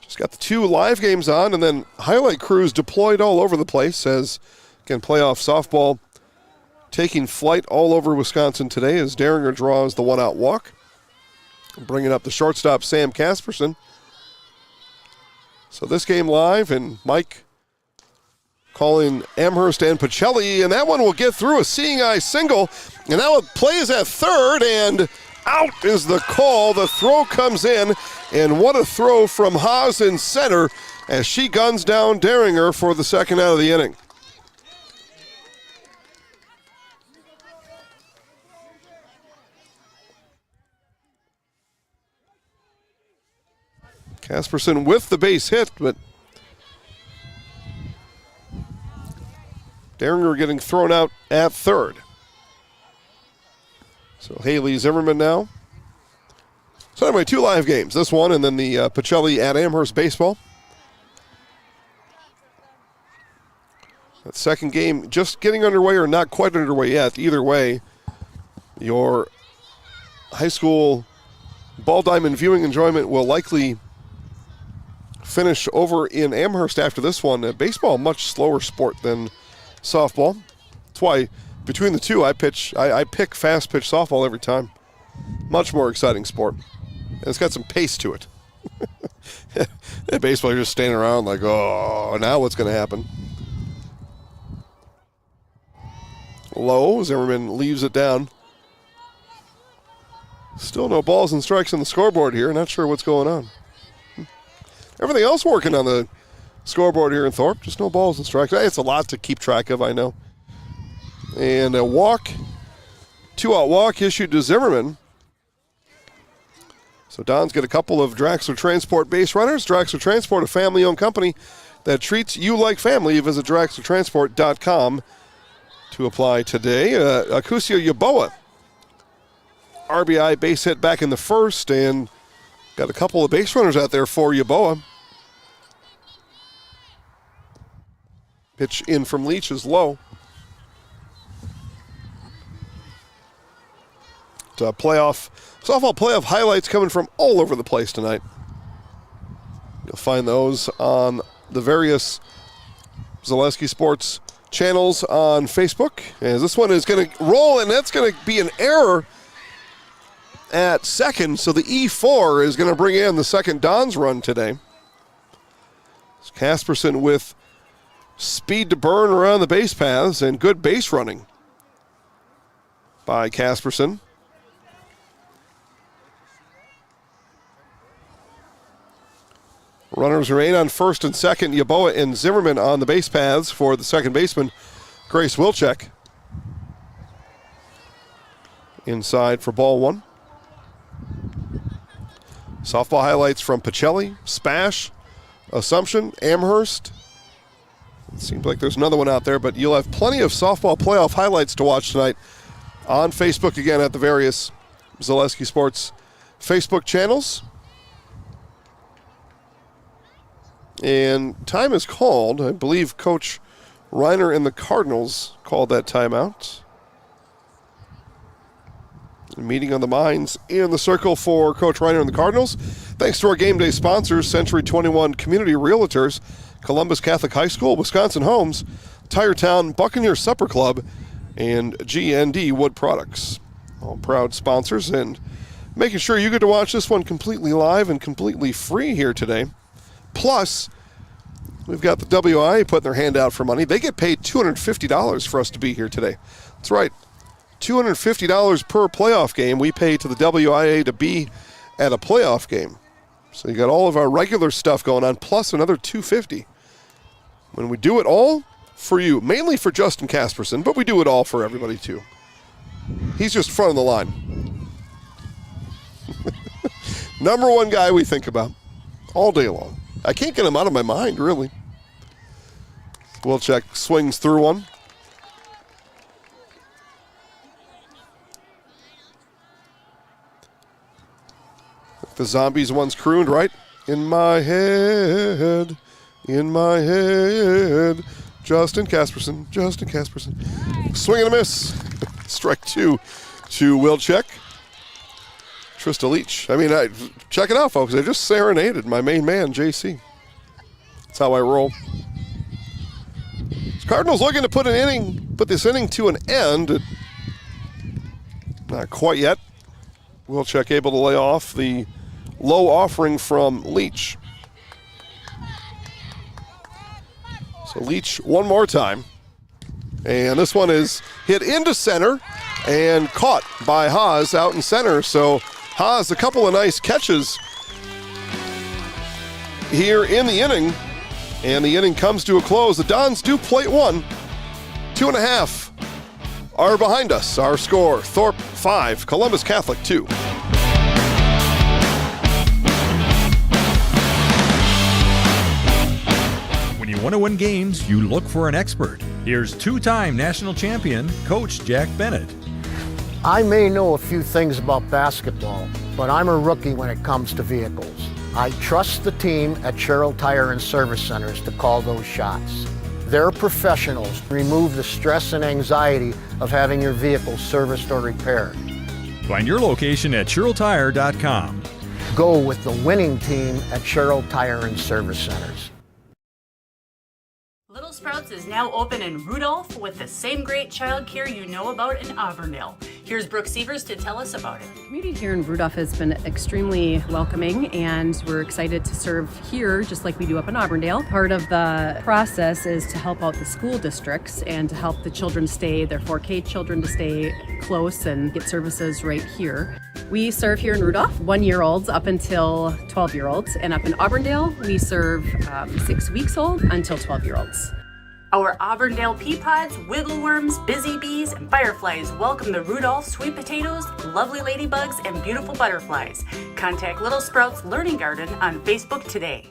S1: just got the 2 live games on and then highlight crews deployed all over the place as, again, playoff softball taking flight all over Wisconsin today as Derringer draws the 1-out walk. Bringing up the shortstop, Sam Casperson. So this game live, and Mike calling Amherst and Pacelli, and that one will get through a seeing eye single, and that one plays at third, and out is the call. The throw comes in, and what a throw from Haas in center as she guns down Derringer for the second out of the inning. Casperson with the base hit, but Derringer getting thrown out at third. So Haley Zimmerman now So anyway, 2 live games. This one and then the Pacelli at Amherst baseball. That second game just getting underway or not quite underway yet. Either way, your high school ball diamond viewing enjoyment will likely finish over in Amherst after this one. Baseball, much slower sport than softball. That's why between the two, I pick fast pitch softball every time. Much more exciting sport. And it's got some pace to it. And baseball, you're just standing around like, oh, now what's going to happen? Low, Zimmerman leaves it down. Still no balls and strikes on the scoreboard here. Not sure what's going on. Everything else working on the scoreboard here in Thorp. Just no balls and strikes. It's a lot to keep track of, I know. And a walk, 2-out walk issued to Zimmerman. So Don's got a couple of Draxler Transport base runners. Draxler Transport, a family-owned company that treats you like family. Visit DraxlerTransport.com to apply today. Akusio Yaboa, RBI base hit back in the first, and got a couple of base runners out there for Yaboa. Pitch in from Leach is low. Softball playoff highlights coming from all over the place tonight. You'll find those on the various Zaleski Sports channels on Facebook. As this one is going to roll, and that's going to be an error at second. So the E4 is going to bring in the second Don's run today. It's Casperson with speed to burn around the base paths and good base running by Casperson. Runners remain on first and second. Yaboa and Zimmerman on the base paths for the second baseman, Grace Wilczek. Inside for ball one. Softball highlights from Pacelli, Spash, Assumption, Amherst. It seems like there's another one out there, but you'll have plenty of softball playoff highlights to watch tonight on Facebook, again at the various Zaleski Sports Facebook channels. And time is called. I believe Coach Reiner and the Cardinals called that timeout. A meeting on the minds in the circle for Coach Reiner and the Cardinals. Thanks to our game day sponsors, Century 21 Community Realtors, Columbus Catholic High School, Wisconsin Homes, Tire Town, Buccaneer Supper Club, and GND Wood Products. All proud sponsors, and making sure you get to watch this one completely live and completely free here today. Plus, we've got the WIAA putting their hand out for money. They get paid $250 for us to be here today. That's right. $250 per playoff game we pay to the WIAA to be at a playoff game. So you got all of our regular stuff going on, plus another $250. When we do it all for you, mainly for Justin Casperson, but we do it all for everybody too. He's just front of the line. Number one guy we think about all day long. I can't get him out of my mind, really. Wilczek swings through one. The Zombies one's crooned, right? In my head, Justin Casperson. Swing and a miss. Strike two to Wilczek. Trista Leach. I mean, check it out, folks. I just serenaded my main man, JC. That's how I roll. Cardinals looking to put this inning to an end. Not quite yet. Wilczek able to lay off the low offering from Leach. So Leach one more time. And this one is hit into center and caught by Haas out in center. So Haas, a couple of nice catches here in the inning. And the inning comes to a close. The Dons do plate one. 2.5 are behind us. Our score, Thorp 5, Columbus Catholic 2.
S12: When you want to win games, you look for an expert. Here's two-time national champion, Coach Jack Bennett.
S13: I may know a few things about basketball, but I'm a rookie when it comes to vehicles. I trust the team at Sherrill Tire and Service Centers to call those shots. They're professionals. Remove the stress and anxiety of having your vehicle serviced or repaired.
S12: Find your location at SherrillTire.com.
S13: Go with the winning team at Sherrill Tire and Service Centers.
S14: Little Sprouts is now open in Rudolph with the same great child care you know about in Auburndale. Here's Brooke Sievers to tell us about it.
S15: The community here in Rudolph has been extremely welcoming, and we're excited to serve here just like we do up in Auburndale. Part of the process is to help out the school districts and to help the children stay, their 4K children to stay close and get services right here. We serve here in Rudolph 1-year-olds up until 12-year-olds, and up in Auburndale we serve 6 weeks old until 12-year-olds.
S14: Our Auburndale pea pods, wiggle worms, busy bees, and fireflies welcome the Rudolph sweet potatoes, lovely ladybugs, and beautiful butterflies. Contact Little Sprouts Learning Garden on Facebook today.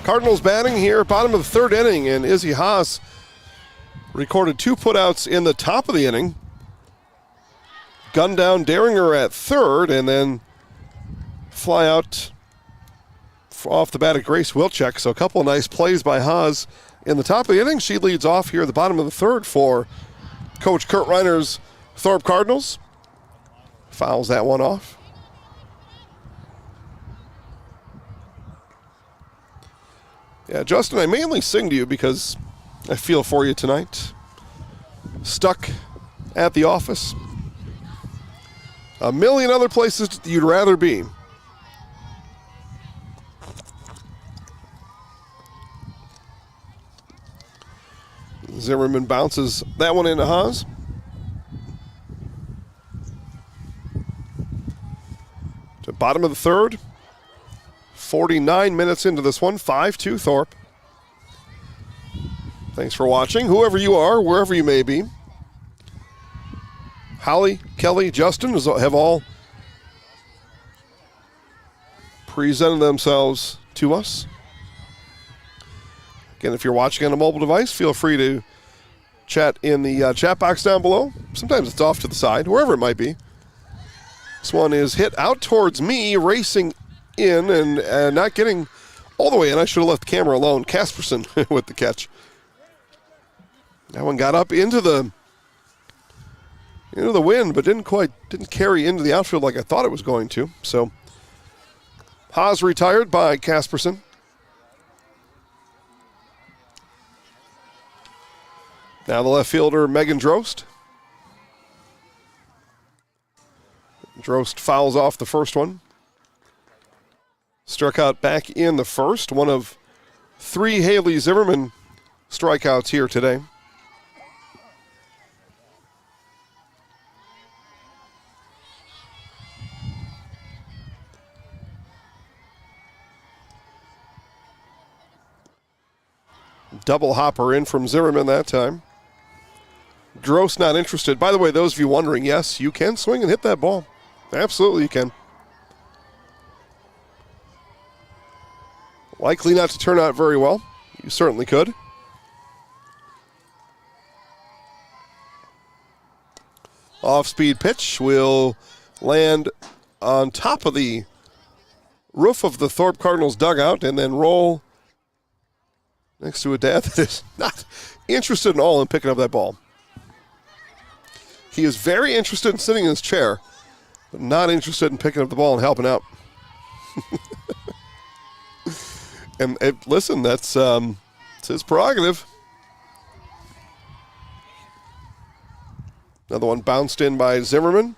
S1: Cardinals batting here, bottom of the third inning, and Izzy Haas recorded 2 putouts in the top of the inning. Gun down Deringer at third, and then fly out off the bat of Grace Wilczek. So a couple of nice plays by Haas in the top of the inning. She leads off here at the bottom of the third for Coach Kurt Reiner's Thorp Cardinals. Fouls that one off. Yeah, Justin, I mainly sing to you because I feel for you tonight. Stuck at the office. A million other places you'd rather be. Zimmerman bounces that one into Haas. To bottom of the third. 49 minutes into this one, 5-2 Thorp. Thanks for watching, whoever you are, wherever you may be. Holly, Kelly, Justin have all presented themselves to us. Again, if you're watching on a mobile device, feel free to chat in the chat box down below. Sometimes it's off to the side, wherever it might be. This one is hit out towards me, racing in and not getting all the way in. I should have left the camera alone. Casperson with the catch. That one got up into the wind, but didn't carry into the outfield like I thought it was going to. So Haas retired by Casperson. Now the left fielder, Megan Drost. Drost fouls off the first one. Struck out back in the first. One of 3 Haley Zimmerman strikeouts here today. Double hopper in from Zimmerman that time. Drost not interested. By the way, those of you wondering, yes, you can swing and hit that ball. Absolutely you can. Likely not to turn out very well. You certainly could. Off-speed pitch will land on top of the roof of the Thorp Cardinals dugout and then roll next to a dad that is not interested at all in picking up that ball. He is very interested in sitting in his chair, but not interested in picking up the ball and helping out. And listen, that's it's his prerogative. Another one bounced in by Zimmerman.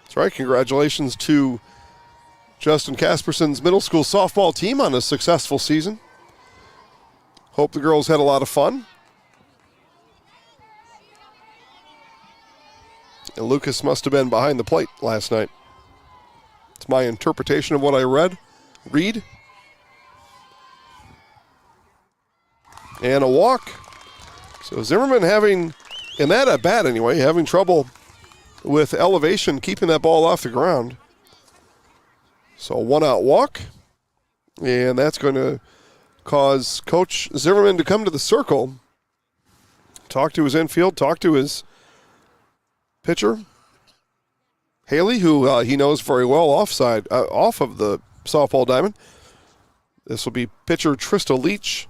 S1: That's right. Congratulations to Justin Casperson's middle school softball team on a successful season. Hope the girls had a lot of fun. And Lucas must have been behind the plate last night. It's my interpretation of what I read. And a walk. So Zimmerman having, in that at bat anyway, having trouble with elevation, keeping that ball off the ground. So a 1-out walk, and that's going to cause Coach Zimmerman to come to the circle, talk to his infield, talk to his pitcher, Haley, who he knows very well off of the softball diamond. This will be pitcher Trista Leach.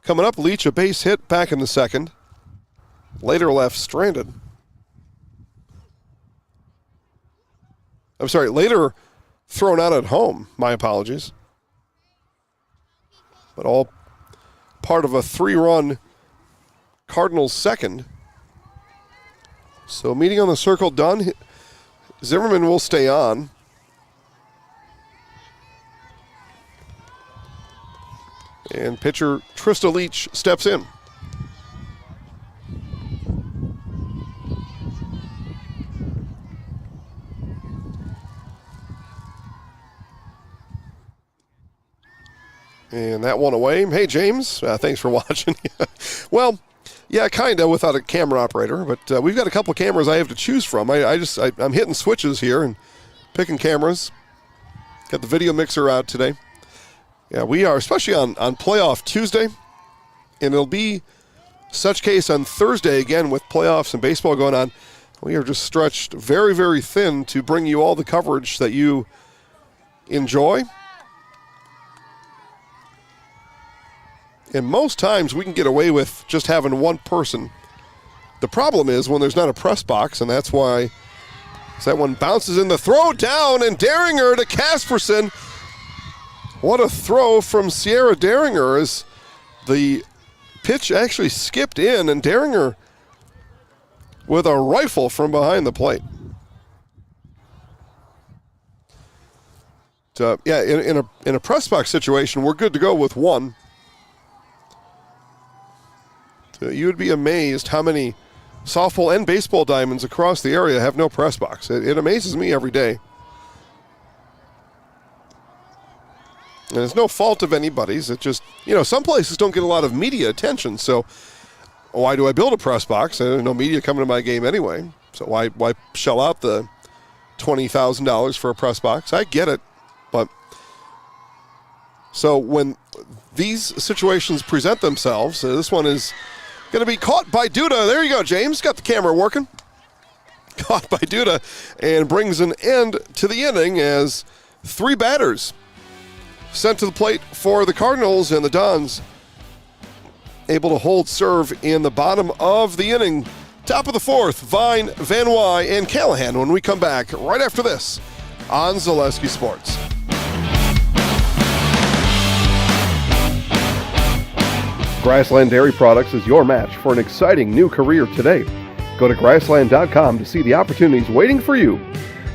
S1: Coming up, Leach a base hit back in the second. Later left stranded. I'm sorry, later thrown out at home. My apologies. But all part of a 3-run Cardinals second. So meeting on the circle done. Zimmerman will stay on. And pitcher Trista Leach steps in. And that one away. Hey, James, thanks for watching. Well, yeah, kind of without a camera operator, but we've got a couple cameras I have to choose from. I'm hitting switches here and picking cameras. Got the video mixer out today. Yeah, we are, especially on playoff Tuesday, and it'll be such case on Thursday again with playoffs and baseball going on. We are just stretched very, very thin to bring you all the coverage that you enjoy. And most times we can get away with just having one person. The problem is when there's not a press box, and that's why that one bounces in the throw down, and Deringer to Casperson. What a throw from Sierra Deringer as the pitch actually skipped in, and Deringer with a rifle from behind the plate. Yeah, in a press box situation, we're good to go with one. You would be amazed how many softball and baseball diamonds across the area have no press box. It amazes me every day. And it's no fault of anybody's. It just, some places don't get a lot of media attention. So why do I build a press box? There's no media coming to my game anyway. So why shell out the $20,000 for a press box? I get it. But so when these situations present themselves, this one is going to be caught by Duda. There you go, James. Got the camera working. Caught by Duda and brings an end to the inning as 3 batters sent to the plate for the Cardinals, and the Dons able to hold serve in the bottom of the inning. Top of the 4th, Vine, Van Wy, and Callahan when we come back right after this on Zaleski Sports. Grassland Dairy Products is your match for an exciting new career today. Go to grassland.com to see the opportunities waiting for you.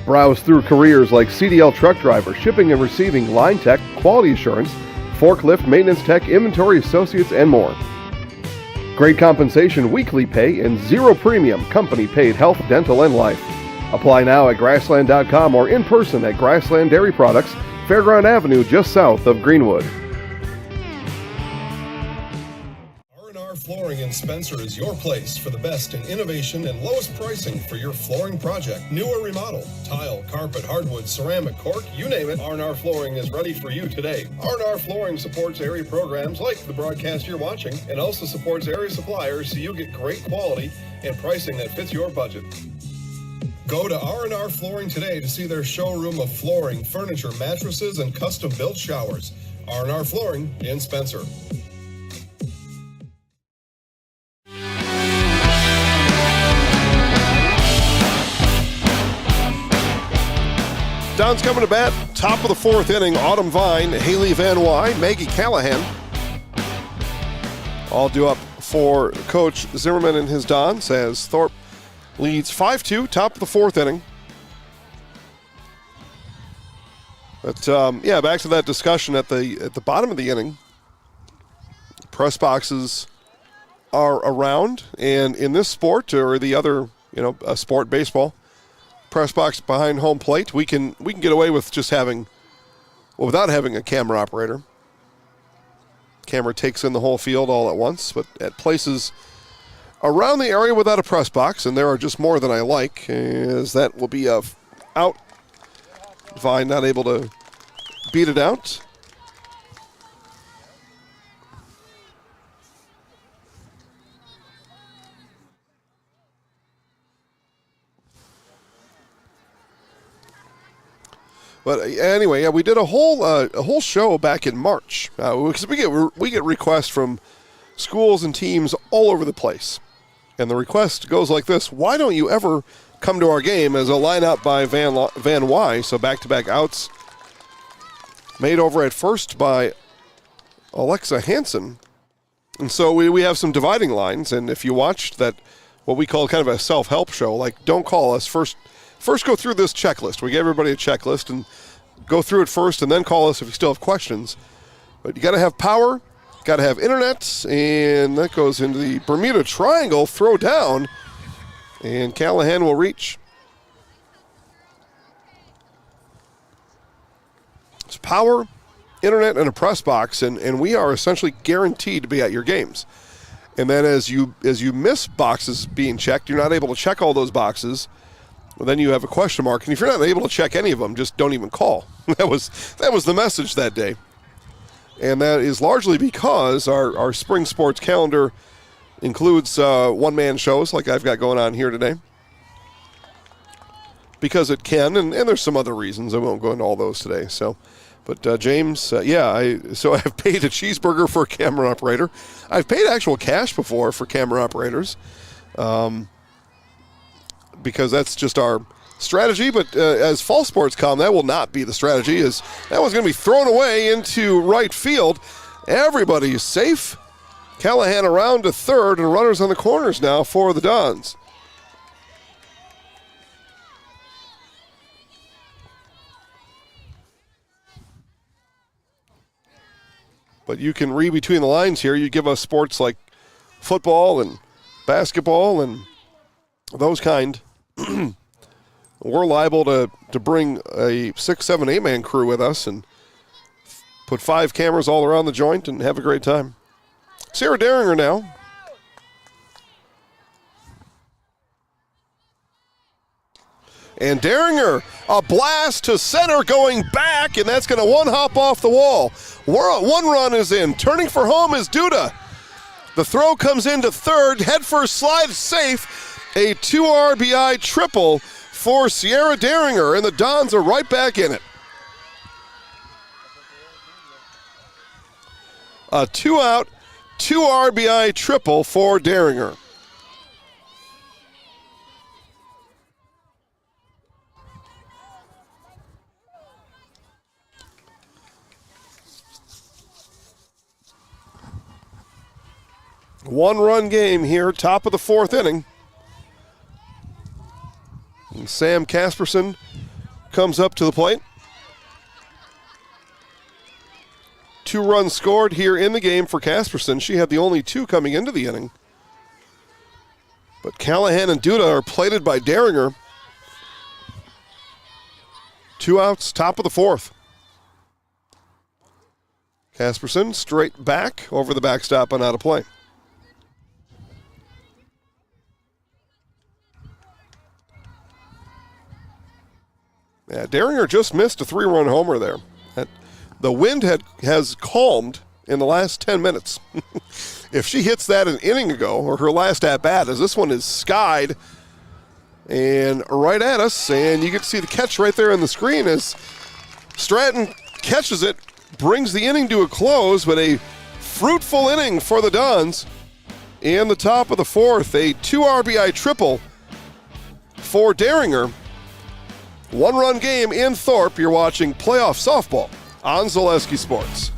S1: Browse through careers like CDL truck driver, shipping and receiving, line tech, quality assurance, forklift, maintenance tech, inventory associates, and more. Great compensation, weekly pay, and 0 premium company paid health, dental, and life. Apply now at grassland.com or in person at Grassland Dairy Products, Fairground Avenue, just south of Greenwood.
S16: Flooring in Spencer is your place for the best in innovation and lowest pricing for your flooring project. New or remodel, tile, carpet, hardwood, ceramic, cork, you name it, R&R Flooring is ready for you today. R&R Flooring supports area programs like the broadcast you're watching and also supports area suppliers so you get great quality and pricing that fits your budget. Go to R&R Flooring today to see their showroom of flooring, furniture, mattresses, and custom-built showers. R&R Flooring in Spencer.
S1: Don's coming to bat, top of the 4th inning. Autumn Vine, Haley Van Wy, Maggie Callahan. All due up for Coach Zimmerman and his Dons as Thorp leads 5-2, top of the 4th inning. But back to that discussion at the bottom of the inning. Press boxes are around, and in this sport or the other, sport, baseball, press box behind home plate, we can get away with just without having a camera operator. Camera takes in the whole field all at once, but at places around the area without a press box, and there are just more than I like, as that will be out. Vine not able to beat it out. But anyway, yeah, we did a whole show back in March because we get requests from schools and teams all over the place, and the request goes like this: why don't you ever come to our game? As a lineup by Van Y, so back-to-back outs made over at first by Alexa Hansen, and so we have some dividing lines. And if you watched that, what we call kind of a self-help show, like don't call us first. First, go through this checklist. We gave everybody a checklist and go through it first and then call us if you still have questions. But you got to have power, got to have internet, and that goes into the Bermuda Triangle throw down, and Callahan will reach. It's power, internet, and a press box, and we are essentially guaranteed to be at your games. And then as you miss boxes being checked, you're not able to check all those boxes. Well, then you have a question mark, and if you're not able to check any of them, just don't even call. That was the message that day. And that is largely because our spring sports calendar includes one-man shows like I've got going on here today. Because it can, and there's some other reasons. I won't go into all those today. So, but James, I have paid a cheeseburger for a camera operator. I've paid actual cash before for camera operators. Because that's just our strategy, but as fall sports come, that will not be the strategy, as that one's going to be thrown away into right field. Everybody's safe. Callahan around to third, and runners on the corners now for the Dons. But you can read between the lines here. You give us sports like football and basketball and those kind. We're liable to bring a 6, 7, 8-man crew with us and put 5 cameras all around the joint and have a great time. Sarah Deringer now. And Deringer, a blast to center going back, and that's going to one-hop off the wall. One run is in. Turning for home is Duda. The throw comes into third. Head first slide safe. A 2 RBI triple for Sierra Deringer, and the Dons are right back in it. A 2-out, 2 RBI triple for Deringer. One-run game here, top of the 4th inning. And Sam Casperson comes up to the plate. 2 runs scored here in the game for Casperson. She had the only 2 coming into the inning. But Callahan and Duda are plated by Deringer. 2 outs, top of the 4th. Casperson straight back over the backstop and out of play. Yeah, Deringer just missed a 3-run homer there. The wind has calmed in the last 10 minutes. If she hits that an inning ago, or her last at-bat, as this one is skied and right at us, and you get to see the catch right there on the screen as Stratton catches it, brings the inning to a close, but a fruitful inning for the Dons. In the top of the 4th, a 2 RBI triple for Deringer. 1-run game in Thorp. You're watching playoff softball on Zaleski Sports.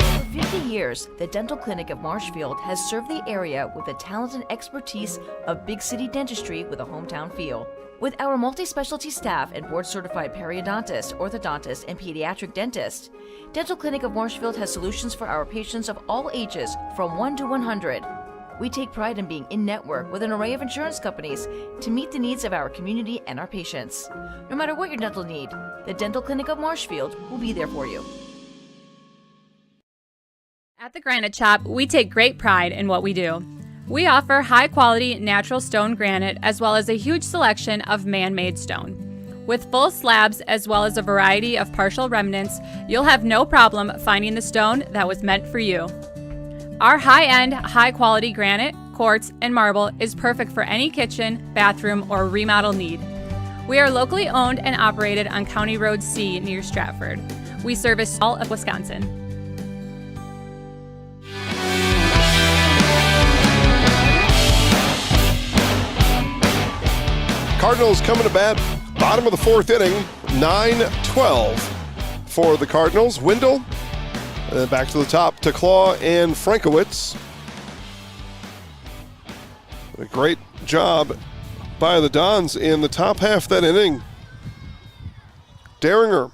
S17: For 50 years, the Dental Clinic of Marshfield has served the area with the talent and expertise of big city dentistry with a hometown feel. With our multi-specialty staff and board-certified periodontist, orthodontist, and pediatric dentist, Dental Clinic of Marshfield has solutions for our patients of all ages from 1 to 100. We take pride in being in-network with an array of insurance companies to meet the needs of our community and our patients. No matter what your dental need, the Dental Clinic of Marshfield will be there for you.
S18: At the Granite Shop, we take great pride in what we do. We offer high-quality natural stone granite as well as a huge selection of man-made stone. With full slabs as well as a variety of partial remnants, you'll have no problem finding the stone that was meant for you. Our high-end, high-quality granite, quartz, and marble is perfect for any kitchen, bathroom, or remodel need. We are locally owned and operated on County Road C near Stratford. We service all of Wisconsin.
S1: Cardinals coming to bat, bottom of the fourth inning, 9-12 for the Cardinals. Wendell, and then back to the top to Claw and Frankowitz. A great job by the Dons in the top half of that inning. Derringer,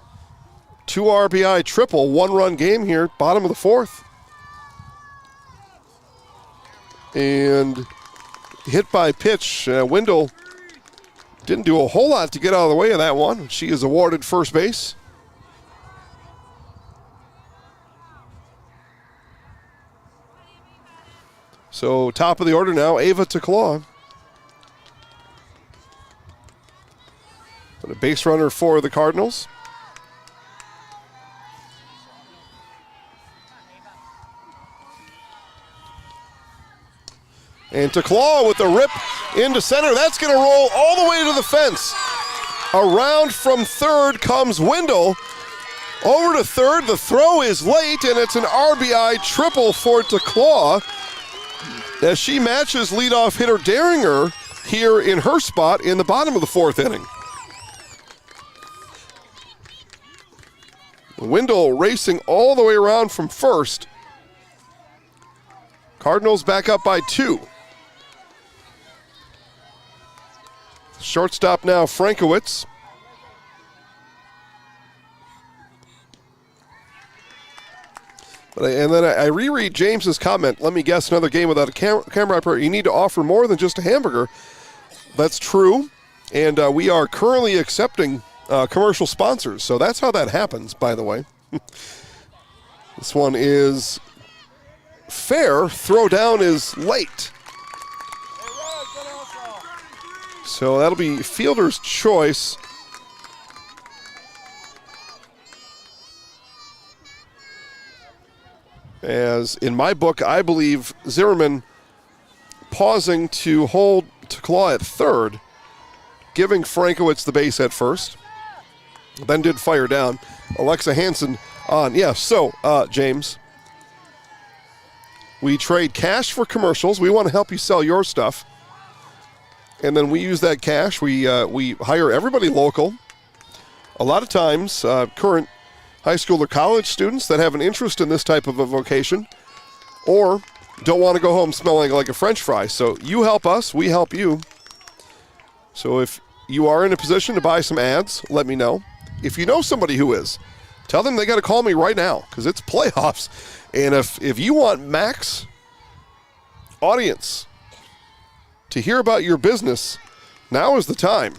S1: 2 RBI triple, 1-run game here, bottom of the fourth. And hit by pitch, Wendell didn't do a whole lot to get out of the way of that one. She is awarded first base. So top of the order now, Ava to Claw. But a base runner for the Cardinals. And to Claw with a rip into center. That's going to roll all the way to the fence. Around from third comes Wendell. Over to third. The throw is late, and it's an RBI triple for DeClaw as she matches leadoff hitter Derringer here in her spot in the bottom of the fourth inning. Wendell racing all the way around from first. Cardinals back up by 2. Shortstop now, Frankowitz. And then I reread James's comment. Let me guess, another game without a camera operator. You need to offer more than just a hamburger. That's true. And we are currently accepting commercial sponsors. So that's how that happens, by the way. This one is fair. Throw down is late. So that'll be fielder's choice. As in my book, I believe Zimmerman pausing to hold to Claw at third, giving Frankowitz the base at first, then did fire down. Alexa Hansen on. Yeah, so, James, we trade cash for commercials. We want to help you sell your stuff. And then we use that cash. We hire everybody local. A lot of times, current high school or college students that have an interest in this type of a vocation or don't want to go home smelling like a French fry. So you help us, we help you. So if you are in a position to buy some ads, let me know. If you know somebody who is, tell them they got to call me right now because it's playoffs. And if you want max audience to hear about your business, now is the time.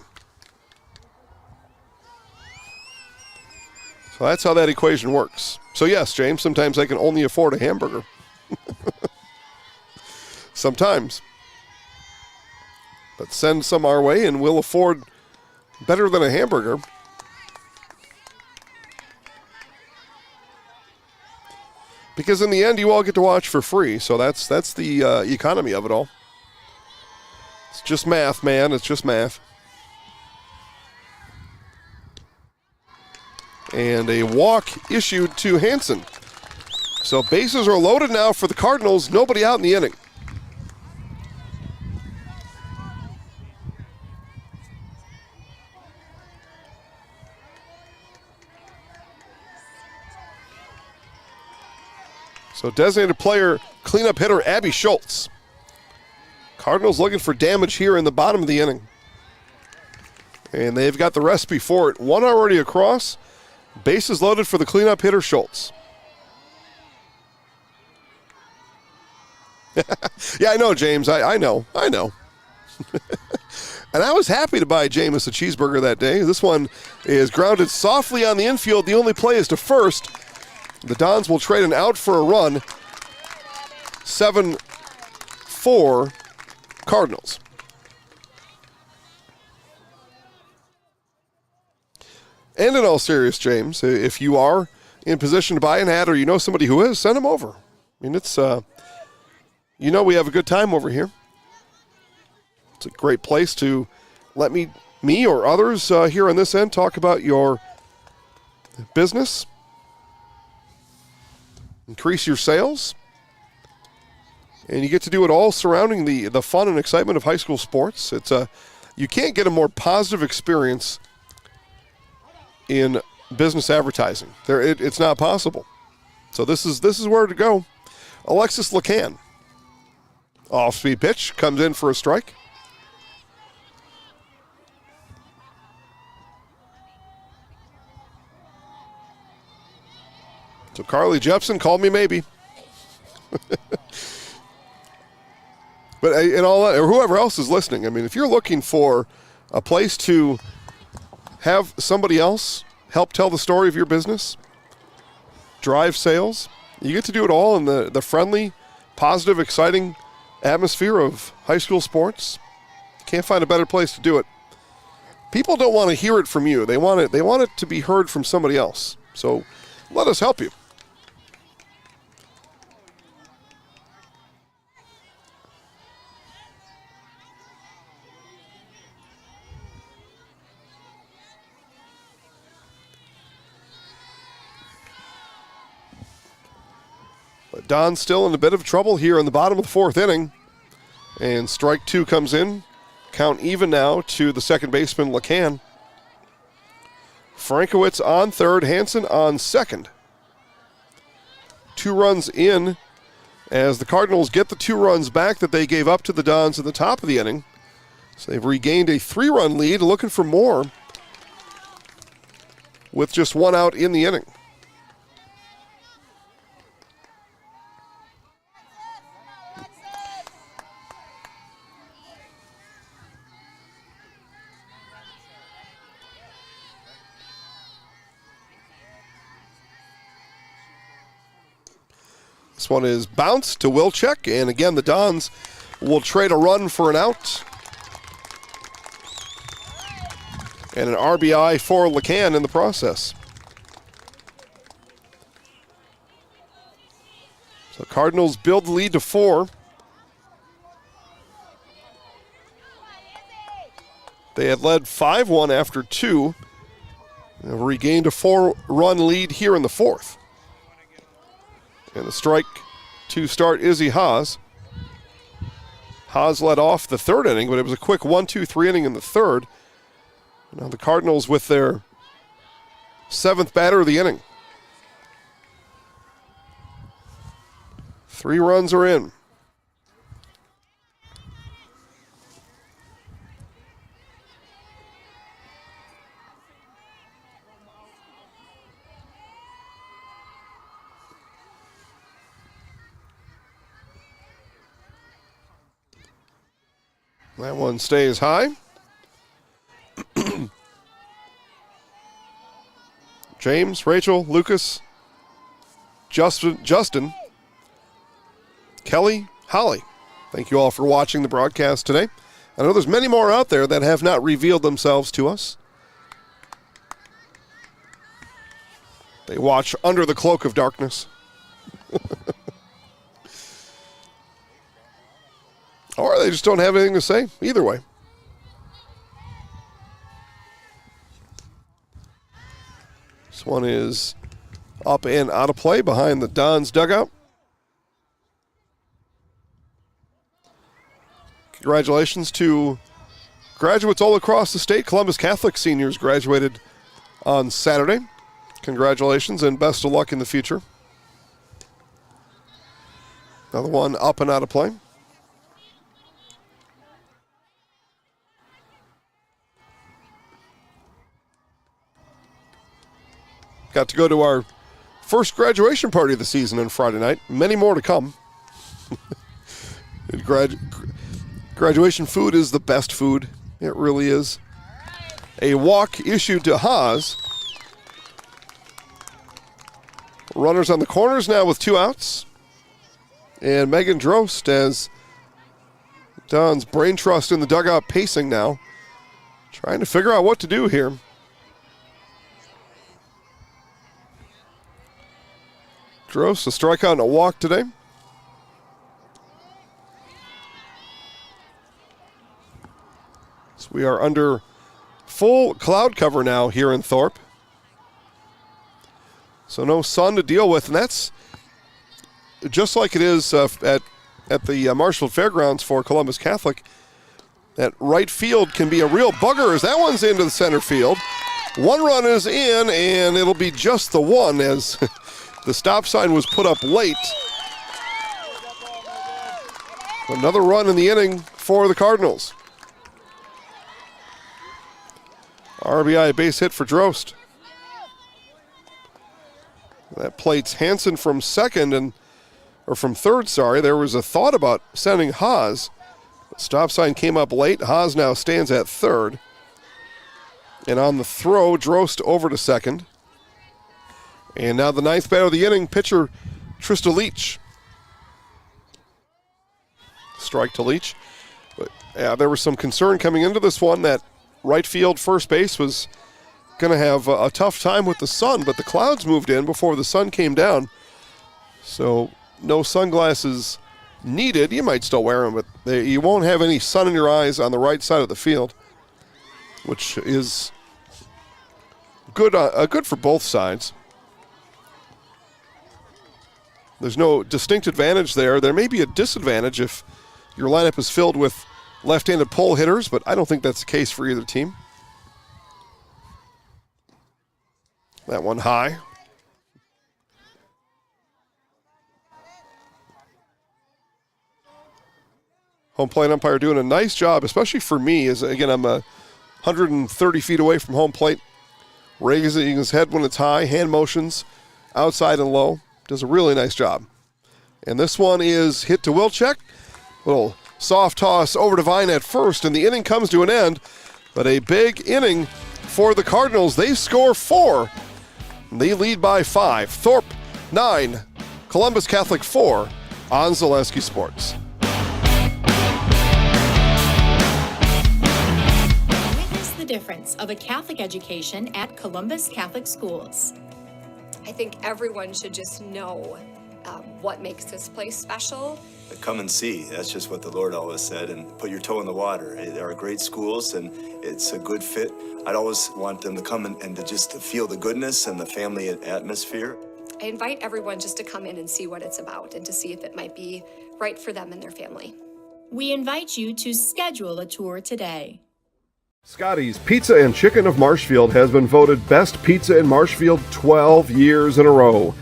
S1: So that's how that equation works. So yes, James, sometimes I can only afford a hamburger. Sometimes. But send some our way and we'll afford better than a hamburger. Because in the end, you all get to watch for free. So that's the economy of it all. It's just math, man. It's just math. And a walk issued to Hansen. So bases are loaded now for the Cardinals. Nobody out in the inning. So designated player, cleanup hitter Abby Schultz. Cardinals looking for damage here in the bottom of the inning. And they've got the recipe for it. One already across. Bases loaded for the cleanup hitter, Schultz. Yeah, I know, James. I know. And I was happy to buy Jameis a cheeseburger that day. This one is grounded softly on the infield. The only play is to first. The Dons will trade an out for a run. 7-5 for Cardinals. And in all seriousness, James, if you are in position to buy an hat or you know somebody who is, send them over. I mean, it's, we have a good time over here. It's a great place to let me or others here on this end talk about your business, increase your sales, and you get to do it all surrounding the fun and excitement of high school sports. You can't get a more positive experience in business advertising. It's not possible. So this is where to go. Alexis Lacan, off-speed pitch, comes in for a strike. So Carly Jepson called me maybe. But in all that, or whoever else is listening, I mean, if you're looking for a place to have somebody else help tell the story of your business, drive sales, you get to do it all in the friendly, positive, exciting atmosphere of high school sports. Can't find a better place to do it. People don't want to hear it from you. They want it to be heard from somebody else. So let us help you. But Don's still in a bit of trouble here in the bottom of the fourth inning. And strike two comes in. Count even now to the second baseman, Lacan. Frankowitz on third, Hansen on second. 2 runs in as the Cardinals get the 2 runs back that they gave up to the Dons at the top of the inning. So they've regained a 3-run lead, looking for more with just 1 out in the inning. This one is bounced to Wilczek, and again the Dons will trade a run for an out. And an RBI for Lacan in the process. So Cardinals build the lead to 4. They had led 5-1 after 2. They've regained a 4-run lead here in the 4th. And the strike to start Izzy Haas. Haas led off the 3rd inning, but it was a quick 1-2-3 inning in the 3rd. Now the Cardinals with their 7th batter of the inning. 3 runs are in. That one stays high. James, Rachel, Lucas, Justin, Kelly, Holly. Thank you all for watching the broadcast today. I know there's many more out there that have not revealed themselves to us. They watch under the cloak of darkness. Or they just don't have anything to say. Either way. This one is up and out of play behind the Dons dugout. Congratulations to graduates all across the state. Columbus Catholic seniors graduated on Saturday. Congratulations and best of luck in the future. Another one up and out of play. Got to go to our first graduation party of the season on Friday night. Many more to come. Graduation food is the best food. It really is. A walk issued to Haas. Runners on the corners now with 2 outs. And Megan Drost has Don's brain trust in the dugout pacing now. Trying to figure out what to do here. Drost, a strikeout and a walk today. So we are under full cloud cover now here in Thorp. So no sun to deal with, and that's just like it is at the Marshfield Fairgrounds for Columbus Catholic. That right field can be a real bugger as that one's into the center field. One run is in, and it'll be just the one as the stop sign was put up late. Another run in the inning for the Cardinals. RBI base hit for Drost. That plates Hansen from from third, sorry. There was a thought about sending Haas. Stop sign came up late. Haas now stands at third. And on the throw, Drost over to second. And now the ninth batter of the inning, pitcher Trista Leach. Strike to Leach. But yeah, there was some concern coming into this one that right field first base was going to have a tough time with the sun, but the clouds moved in before the sun came down. So no sunglasses needed. You might still wear them, but you won't have any sun in your eyes on the right side of the field, which is good for both sides. There's no distinct advantage there. There may be a disadvantage if your lineup is filled with left-handed pull hitters, but I don't think that's the case for either team. That one high. Home plate umpire doing a nice job, especially for me, as again, I'm 130 feet away from home plate. Raising his head when it's high, hand motions outside and low. Does a really nice job. And this one is hit to Wilczek. Little soft toss over to Vine at first, and the inning comes to an end. But a big inning for the Cardinals. They score 4. They lead by 5. Thorp 9, Columbus Catholic 4 on Zaleski Sports.
S19: Witness the difference of a Catholic education at Columbus Catholic Schools.
S20: I think everyone should just know what makes this place special.
S21: Come and see. That's just what the Lord always said, and put your toe in the water. They are great schools, and it's a good fit. I'd always want them to come and to just to feel the goodness and the family atmosphere.
S20: I invite everyone just to come in and see what it's about and to see if it might be right for them and their family.
S19: We invite you to schedule a tour today.
S1: Scotty's Pizza and Chicken of Marshfield has been voted Best Pizza in Marshfield 12 years in a row.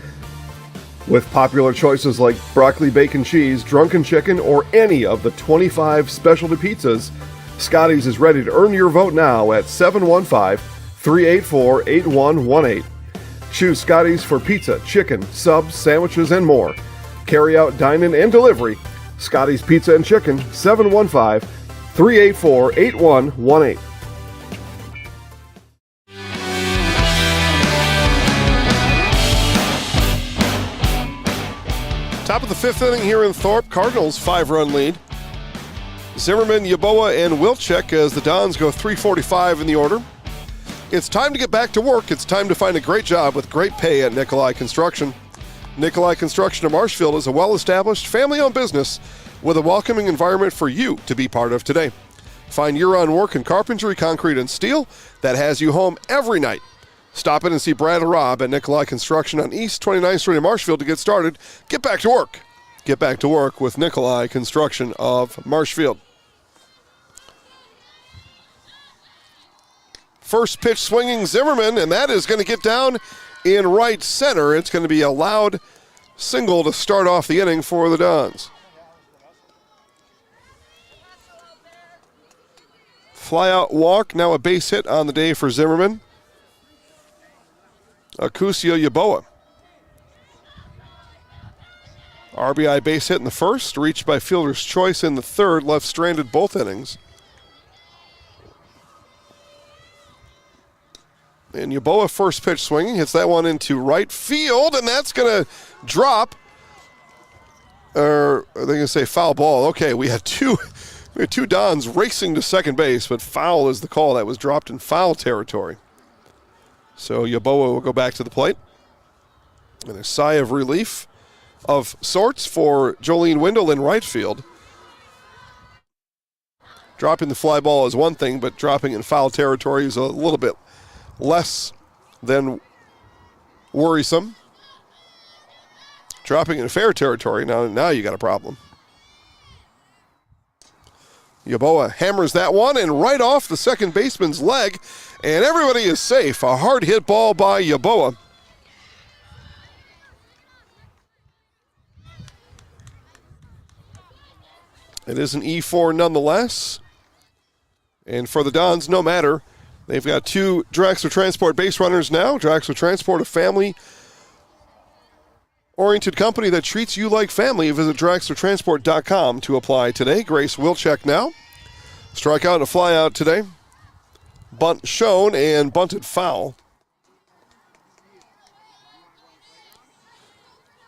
S1: With popular choices like broccoli bacon cheese, drunken chicken, or any of the 25 specialty pizzas, Scotty's is ready to earn your vote now at 715-384-8118. Choose Scotty's for pizza, chicken, subs, sandwiches, and more. Carry out, dine-in, and delivery. Scotty's Pizza and Chicken, 715-384-8118. Top of the fifth inning here in Thorp. Cardinals 5-run lead. Zimmerman, Yeboah, and Wilczek as the Dons go 3:45 in the order. It's time to get back to work. It's time to find a great job with great pay at Nikolai Construction. Nikolai Construction of Marshfield is a well-established, family-owned business with a welcoming environment for you to be part of today. Find year-round work in carpentry, concrete, and steel that has you home every night. Stop in and see Brad and Rob at Nikolai Construction on East 29th Street in Marshfield to get started. Get back to work. Get back to work with Nikolai Construction of Marshfield. First pitch swinging Zimmerman, and that is going to get down in right center. It's going to be a loud single to start off the inning for the Dons. Fly out walk, now a base hit on the day for Zimmerman. Acusio Yeboah. RBI base hit in the first, reached by fielder's choice in the third, left stranded both innings. And Yeboah first pitch swinging, hits that one into right field, and that's going to drop. Or are they going to say foul ball? Okay, we had two We had two Dons racing to second base, but foul is the call. That was dropped in foul territory. So Yeboah will go back to the plate. And a sigh of relief of sorts for Jolene Windle in right field. Dropping the fly ball is one thing, but dropping in foul territory is a little bit less than worrisome. Dropping in fair territory, now you got a problem. Yeboah hammers that one and right off the second baseman's leg, and everybody is safe. A hard hit ball by Yeboah. It is an E4 nonetheless. And for the Dons, no matter. They've got two Drexler Transport base runners now. Drexler Transport, a family-oriented company that treats you like family. Visit DrexlerTransport.com to apply today. Grace Wilczek now. Strikeout and a flyout today. Bunt shown and bunted foul.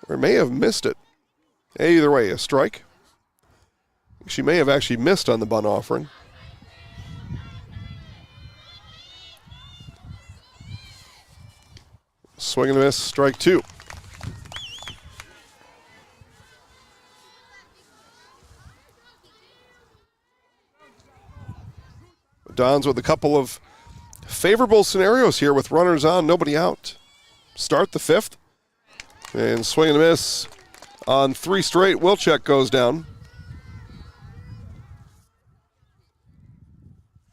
S1: Or may have missed it. Either way, a strike. She may have actually missed on the bunt offering. Swing and a miss, strike two. Dons with a couple of favorable scenarios here with runners on, nobody out. Start the fifth. And swing and a miss on three straight. Wilczek goes down.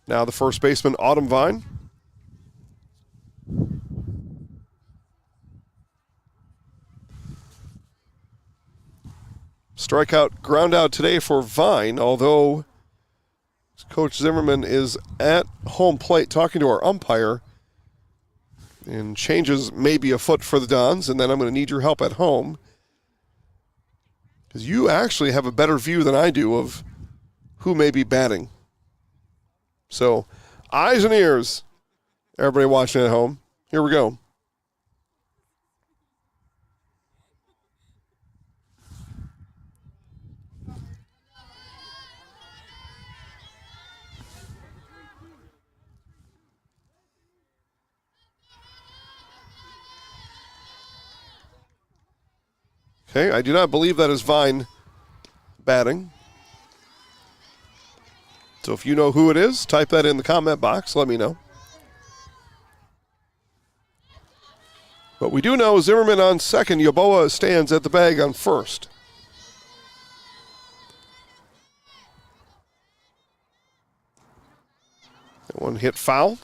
S1: Now the first baseman, Autumn Vine. Strikeout, ground out today for Vine, although Coach Zimmerman is at home plate talking to our umpire, and changes maybe afoot for the Dons, and then I'm going to need your help at home, because you actually have a better view than I do of who may be batting. So, eyes and ears, everybody watching at home. Here we go. Okay, I do not believe that is Vine batting. So if you know who it is, type that in the comment box. Let me know. But we do know Zimmerman on second. Yeboah stands at the bag on first. That one hit foul.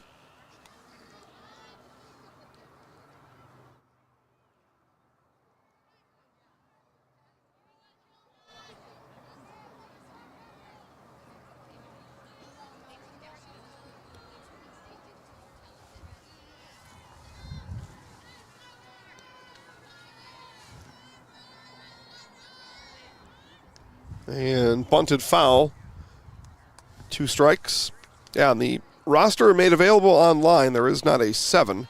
S1: And bunted foul. 2 strikes. Yeah, and the roster made available online. There is not a 7.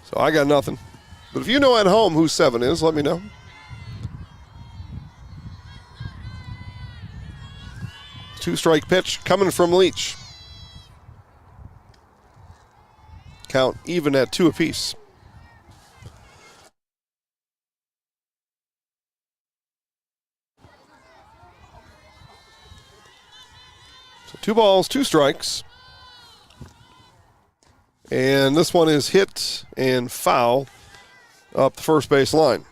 S1: So I got nothing. But if you know at home who 7 is, let me know. Two-strike pitch coming from Leach. Count even at 2 apiece. So 2 balls, 2 strikes. And this one is hit and foul up the first base line.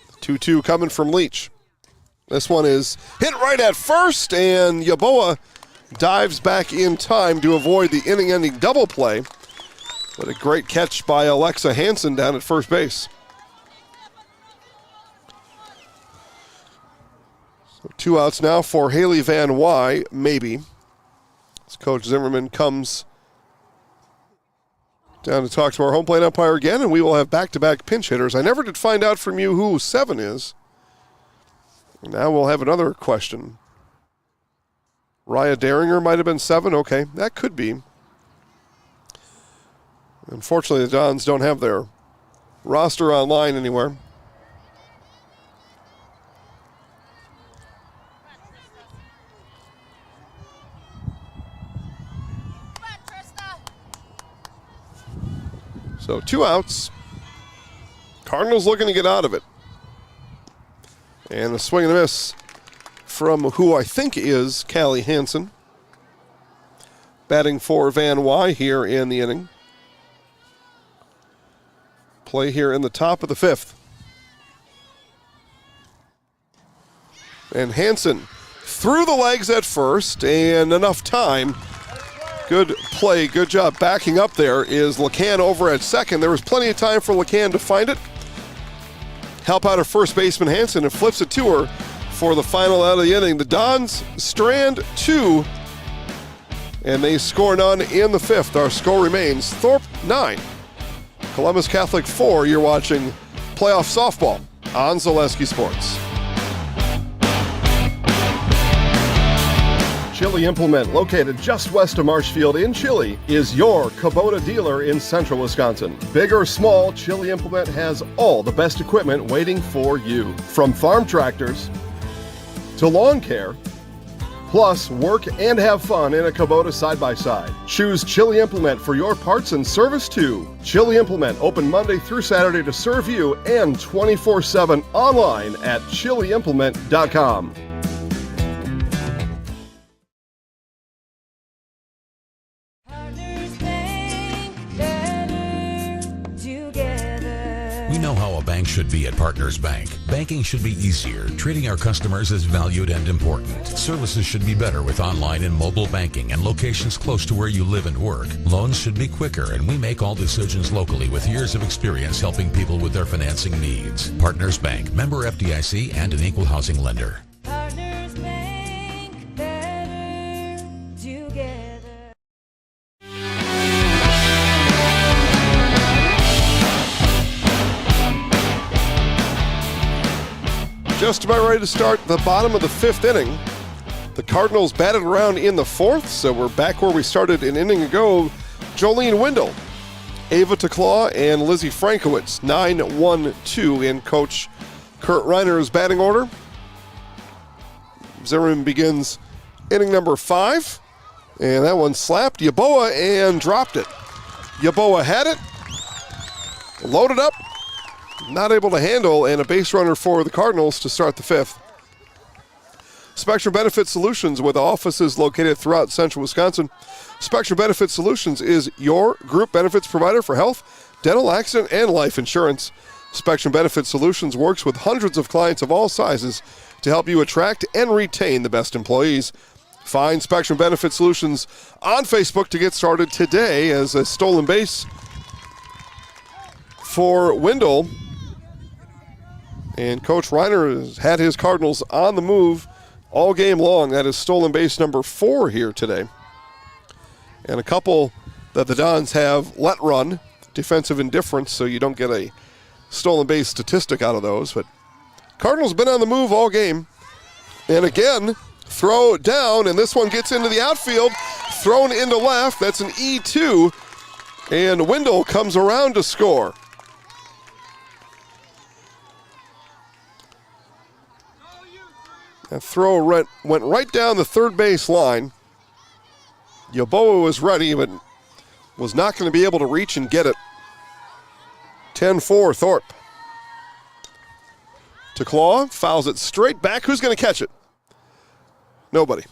S1: The 2-2 coming from Leach. This one is hit right at first, and Yeboah dives back in time to avoid the inning-ending double play. But a great catch by Alexa Hansen down at first base. So 2 outs now for Haley Van Wy, maybe. As Coach Zimmerman comes down to talk to our home plate umpire again, and we will have back-to-back pinch hitters. I never did find out from you who 7 is. Now we'll have another question. Raya Daringer might have been 7. Okay, that could be. Unfortunately, the Dons don't have their roster online anywhere. So 2 outs. Cardinals looking to get out of it. And a swing and a miss from who I think is Callie Hansen. Batting for Van Wy here in the inning. Play here in the top of the 5th. And Hansen through the legs at first, and enough time. Good play, good job backing up there is LeCann over at second. There was plenty of time for LeCann to find it. Help out her first baseman Hansen and flips it to her for the final out of the inning. The Dons strand 2, and they score none in the 5th. Our score remains Thorp 9, Columbus Catholic 4. You're watching playoff softball on Zaleski Sports. Chili Implement, located just west of Marshfield in Chili, is your Kubota dealer in central Wisconsin. Big or small, Chili Implement has all the best equipment waiting for you. From farm tractors to lawn care, plus work and have fun in a Kubota side-by-side. Choose Chili Implement for your parts and service too. Chili Implement, open Monday through Saturday to serve you and 24/7 online at chiliimplement.com.
S2: We know how a bank should be at Partners Bank. Banking should be easier, treating our customers as valued and important. Services should be better with online and mobile banking and locations close to where you live and work. Loans should be quicker, and we make all decisions locally with years of experience helping people with their financing needs. Partners Bank, member FDIC, and an equal housing lender.
S22: Partners Bank, better together.
S1: Just about ready to start the bottom of the 5th inning. The Cardinals batted around in the 4th, so we're back where we started an inning ago. Jolene Windle, Ava Teclaw, and Lizzie Frankowitz, 9-1-2 in Coach Kurt Reiner's batting order. Zimmerman begins inning number 5, and that one slapped Yaboa and dropped it. Yaboa had it, loaded up, not able to handle, and a base runner for the Cardinals to start the 5th. Spectrum Benefit Solutions, with offices located throughout central Wisconsin. Spectrum Benefit Solutions is your group benefits provider for health, dental, accident, and life insurance. Spectrum Benefit Solutions works with hundreds of clients of all sizes to help you attract and retain the best employees. Find Spectrum Benefit Solutions on Facebook to get started today, as a stolen base for Windle. And Coach Reiner has had his Cardinals on the move all game long. That is stolen base number 4 here today. And a couple that the Dons have let run, defensive indifference, so you don't get a stolen base statistic out of those. But Cardinals been on the move all game. And again, throw down, and this one gets into the outfield, thrown into left. That's an E2, and Windle comes around to score. That throw went right down the third base line. Yaboa was ready, but was not going to be able to reach and get it. 10-4 Thorp. Teclaw fouls it straight back. Who's going to catch it? Nobody.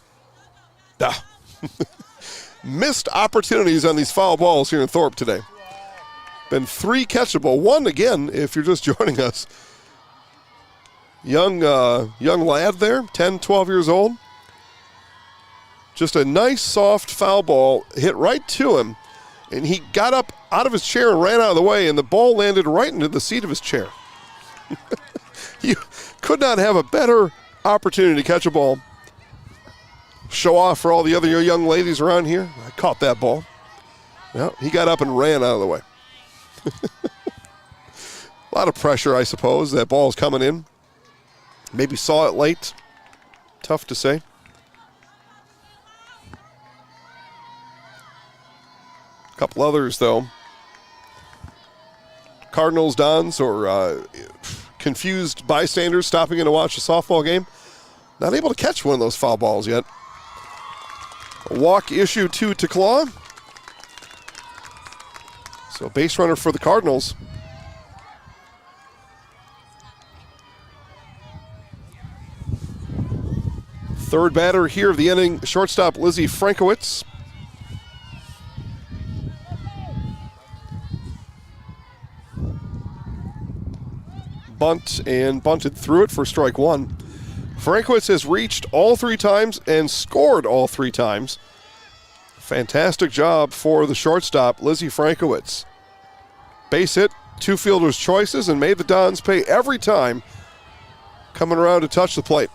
S1: Missed opportunities on these foul balls here in Thorp today. Been 3 catchable. 1 again, if you're just joining us. Young lad there, 10, 12 years old. Just a nice, soft foul ball hit right to him, and he got up out of his chair and ran out of the way, and the ball landed right into the seat of his chair. You could not have a better opportunity to catch a ball. Show off for all the other young ladies around here. I caught that ball. Well, he got up and ran out of the way. A lot of pressure, I suppose. That ball's coming in. Maybe saw it late. Tough to say. A couple others, though, Cardinals, Dons, or confused bystanders stopping in to watch a softball game. Not able to catch one of those foul balls yet. A walk issued to Claw. So base runner for the Cardinals. Third batter here of the inning, shortstop Lizzie Frankowitz. Bunt and bunted through it for strike one. Frankowitz has reached all 3 times and scored all 3 times. Fantastic job for the shortstop, Lizzie Frankowitz. Base hit, 2 fielders' choices, and made the Dons pay every time coming around to touch the plate.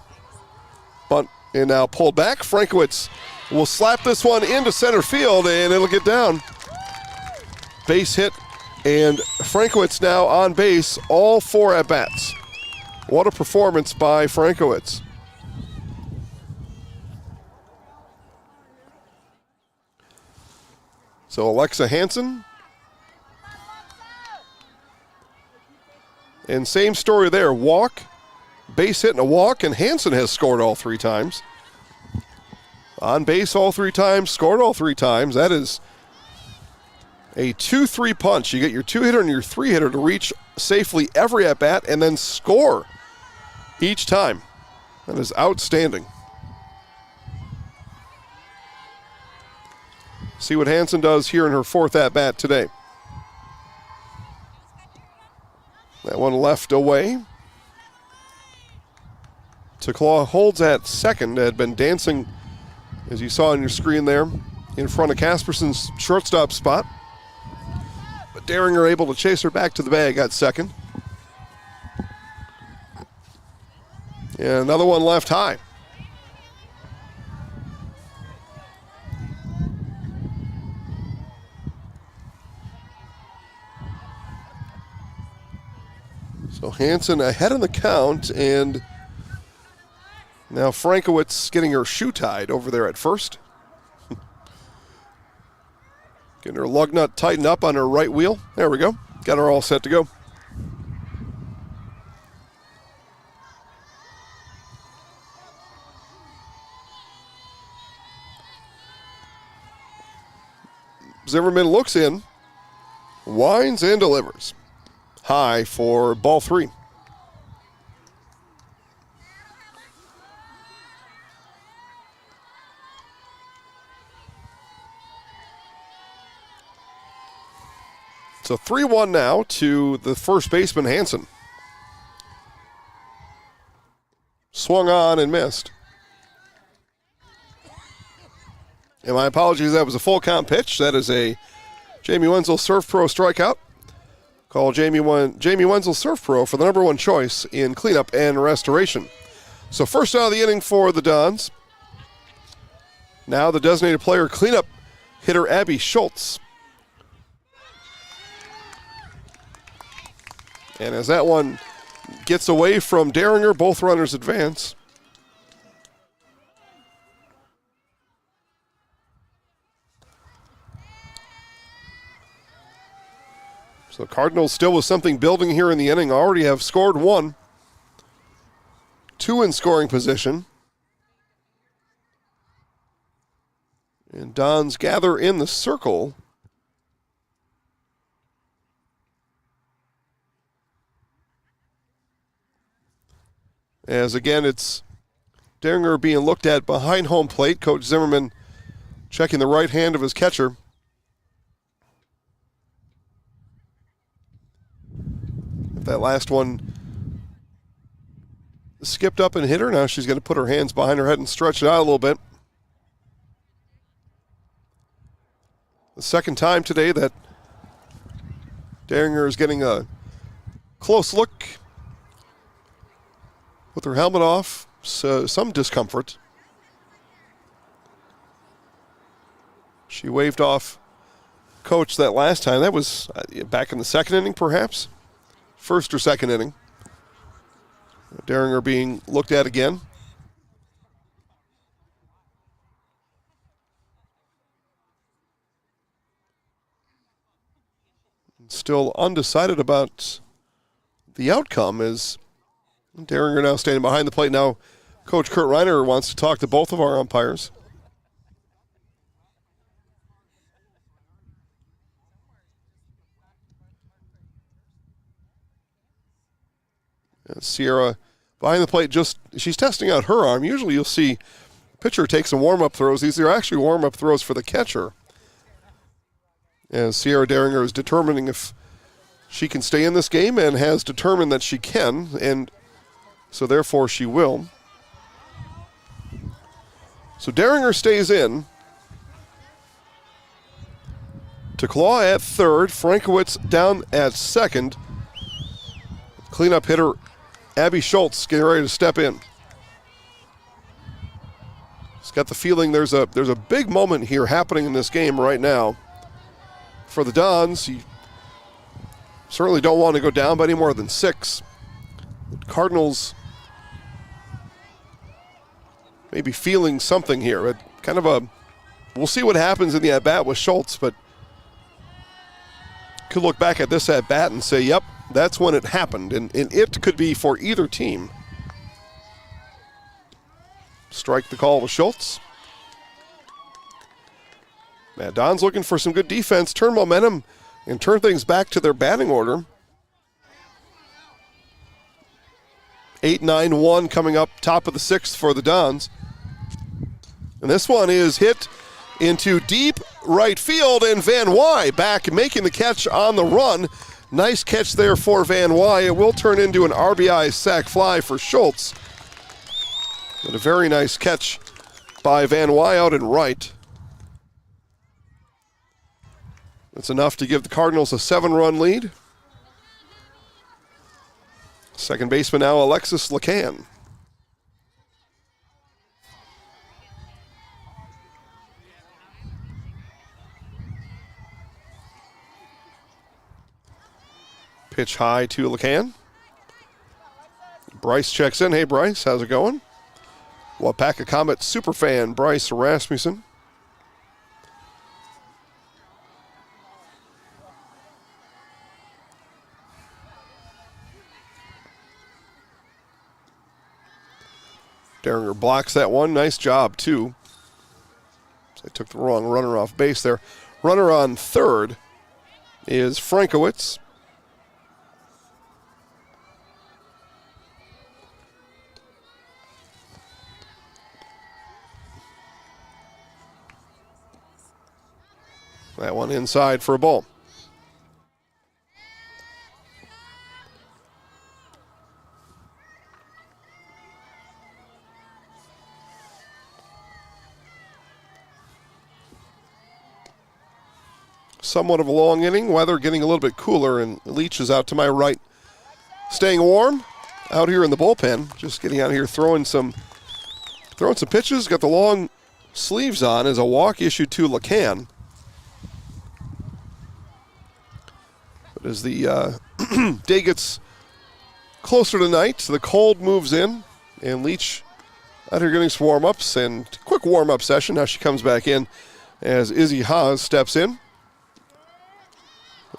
S1: Bunt and now pulled back. Frankowitz will slap this one into center field, and it'll get down. Base hit, and Frankowitz now on base all 4 at-bats. What a performance by Frankowitz. So Alexa Hansen. And same story there. Walk, base hit and a walk, and Hansen has scored all 3 times. On base all 3 times, scored all 3 times. That is a 2-3 punch. You get your 2-hitter and your 3-hitter to reach safely every at-bat and then score each time. That is outstanding. See what Hansen does here in her 4th at-bat today. That one left away. Claw holds at second. Had been dancing, as you saw on your screen there, in front of Casperson's shortstop spot. But Daringer able to chase her back to the bag at second. And another one left high. So Hansen ahead in the count, and now Frankowitz getting her shoe tied over there at first. Getting her lug nut tightened up on her right wheel. There we go. Got her all set to go. Zimmerman looks in, winds and delivers. High for ball 3. So 3-1 now to the first baseman, Hansen. Swung on and missed. And my apologies, that was a full count pitch. That is a Jamie Wenzel Surf Pro strikeout. Call Jamie Wenzel Surf Pro for the #1 choice in cleanup and restoration. So first out of the inning for the Dons. Now the designated player cleanup hitter Abby Schultz. And as that one gets away from Daringer, both runners advance. So Cardinals still with something building here in the inning. Already have scored 1. 2 in scoring position. And Dons gather in the circle. As again, it's Daringer being looked at behind home plate. Coach Zimmerman checking the right hand of his catcher. That last one skipped up and hit her. Now she's going to put her hands behind her head and stretch it out a little bit. The second time today that Daringer is getting a close look with her helmet off. So some discomfort. She waved off coach that last time. That was back in the second inning, perhaps. First or second inning. Daringer being looked at again. still undecided about the outcome as Derringer now standing behind the plate. Now Coach Kurt Reiner wants to talk to both of our umpires. Sierra behind the plate, she's testing out her arm. Usually you'll see pitcher take some warm-up throws. These are actually warm-up throws for the catcher. As Sierra Derringer is determining if she can stay in this game and has determined that she can, and so therefore she will. So Derringer stays in. To Claw at third, Frankowitz down at second. Cleanup hitter Abby Schultz getting ready to step in. He's got the feeling there's a big moment here happening in this game right now. For the Dons, you certainly don't want to go down by any more than 6. The Cardinals may be feeling something here. But kind of we'll see what happens in the at-bat with Schultz, but could look back at this at-bat and say, yep, that's when it happened, and it could be for either team. Strike the call with Schultz. Matt Don's looking for some good defense, turn momentum, and turn things back to their batting order. 8-9-1 coming up top of the 6th for the Dons. And this one is hit into deep right field, and Van Wy back making the catch on the run. Nice catch there for Van Wy. It will turn into an RBI sac fly for Schultz. But a very nice catch by Van Wy out in right. That's enough to give the Cardinals a 7-run lead. Second baseman now Alexis Lacan. Pitch high to Lacan. Bryce checks in. Hey, Bryce, how's it going? Wapaka Comet superfan Bryce Rasmussen. Derringer blocks that one. Nice job, too. So I took the wrong runner off base there. Runner on third is Frankowitz. That one inside for a ball. Somewhat of a long inning. Weather getting a little bit cooler, and Leach is out to my right, staying warm out here in the bullpen. Just getting out here, throwing some pitches. Got the long sleeves on as a walk issued to Lacan. But as the day gets closer to night, the cold moves in, and Leach out here getting some warm-ups, and quick warm-up session. Now she comes back in as Izzy Haas steps in.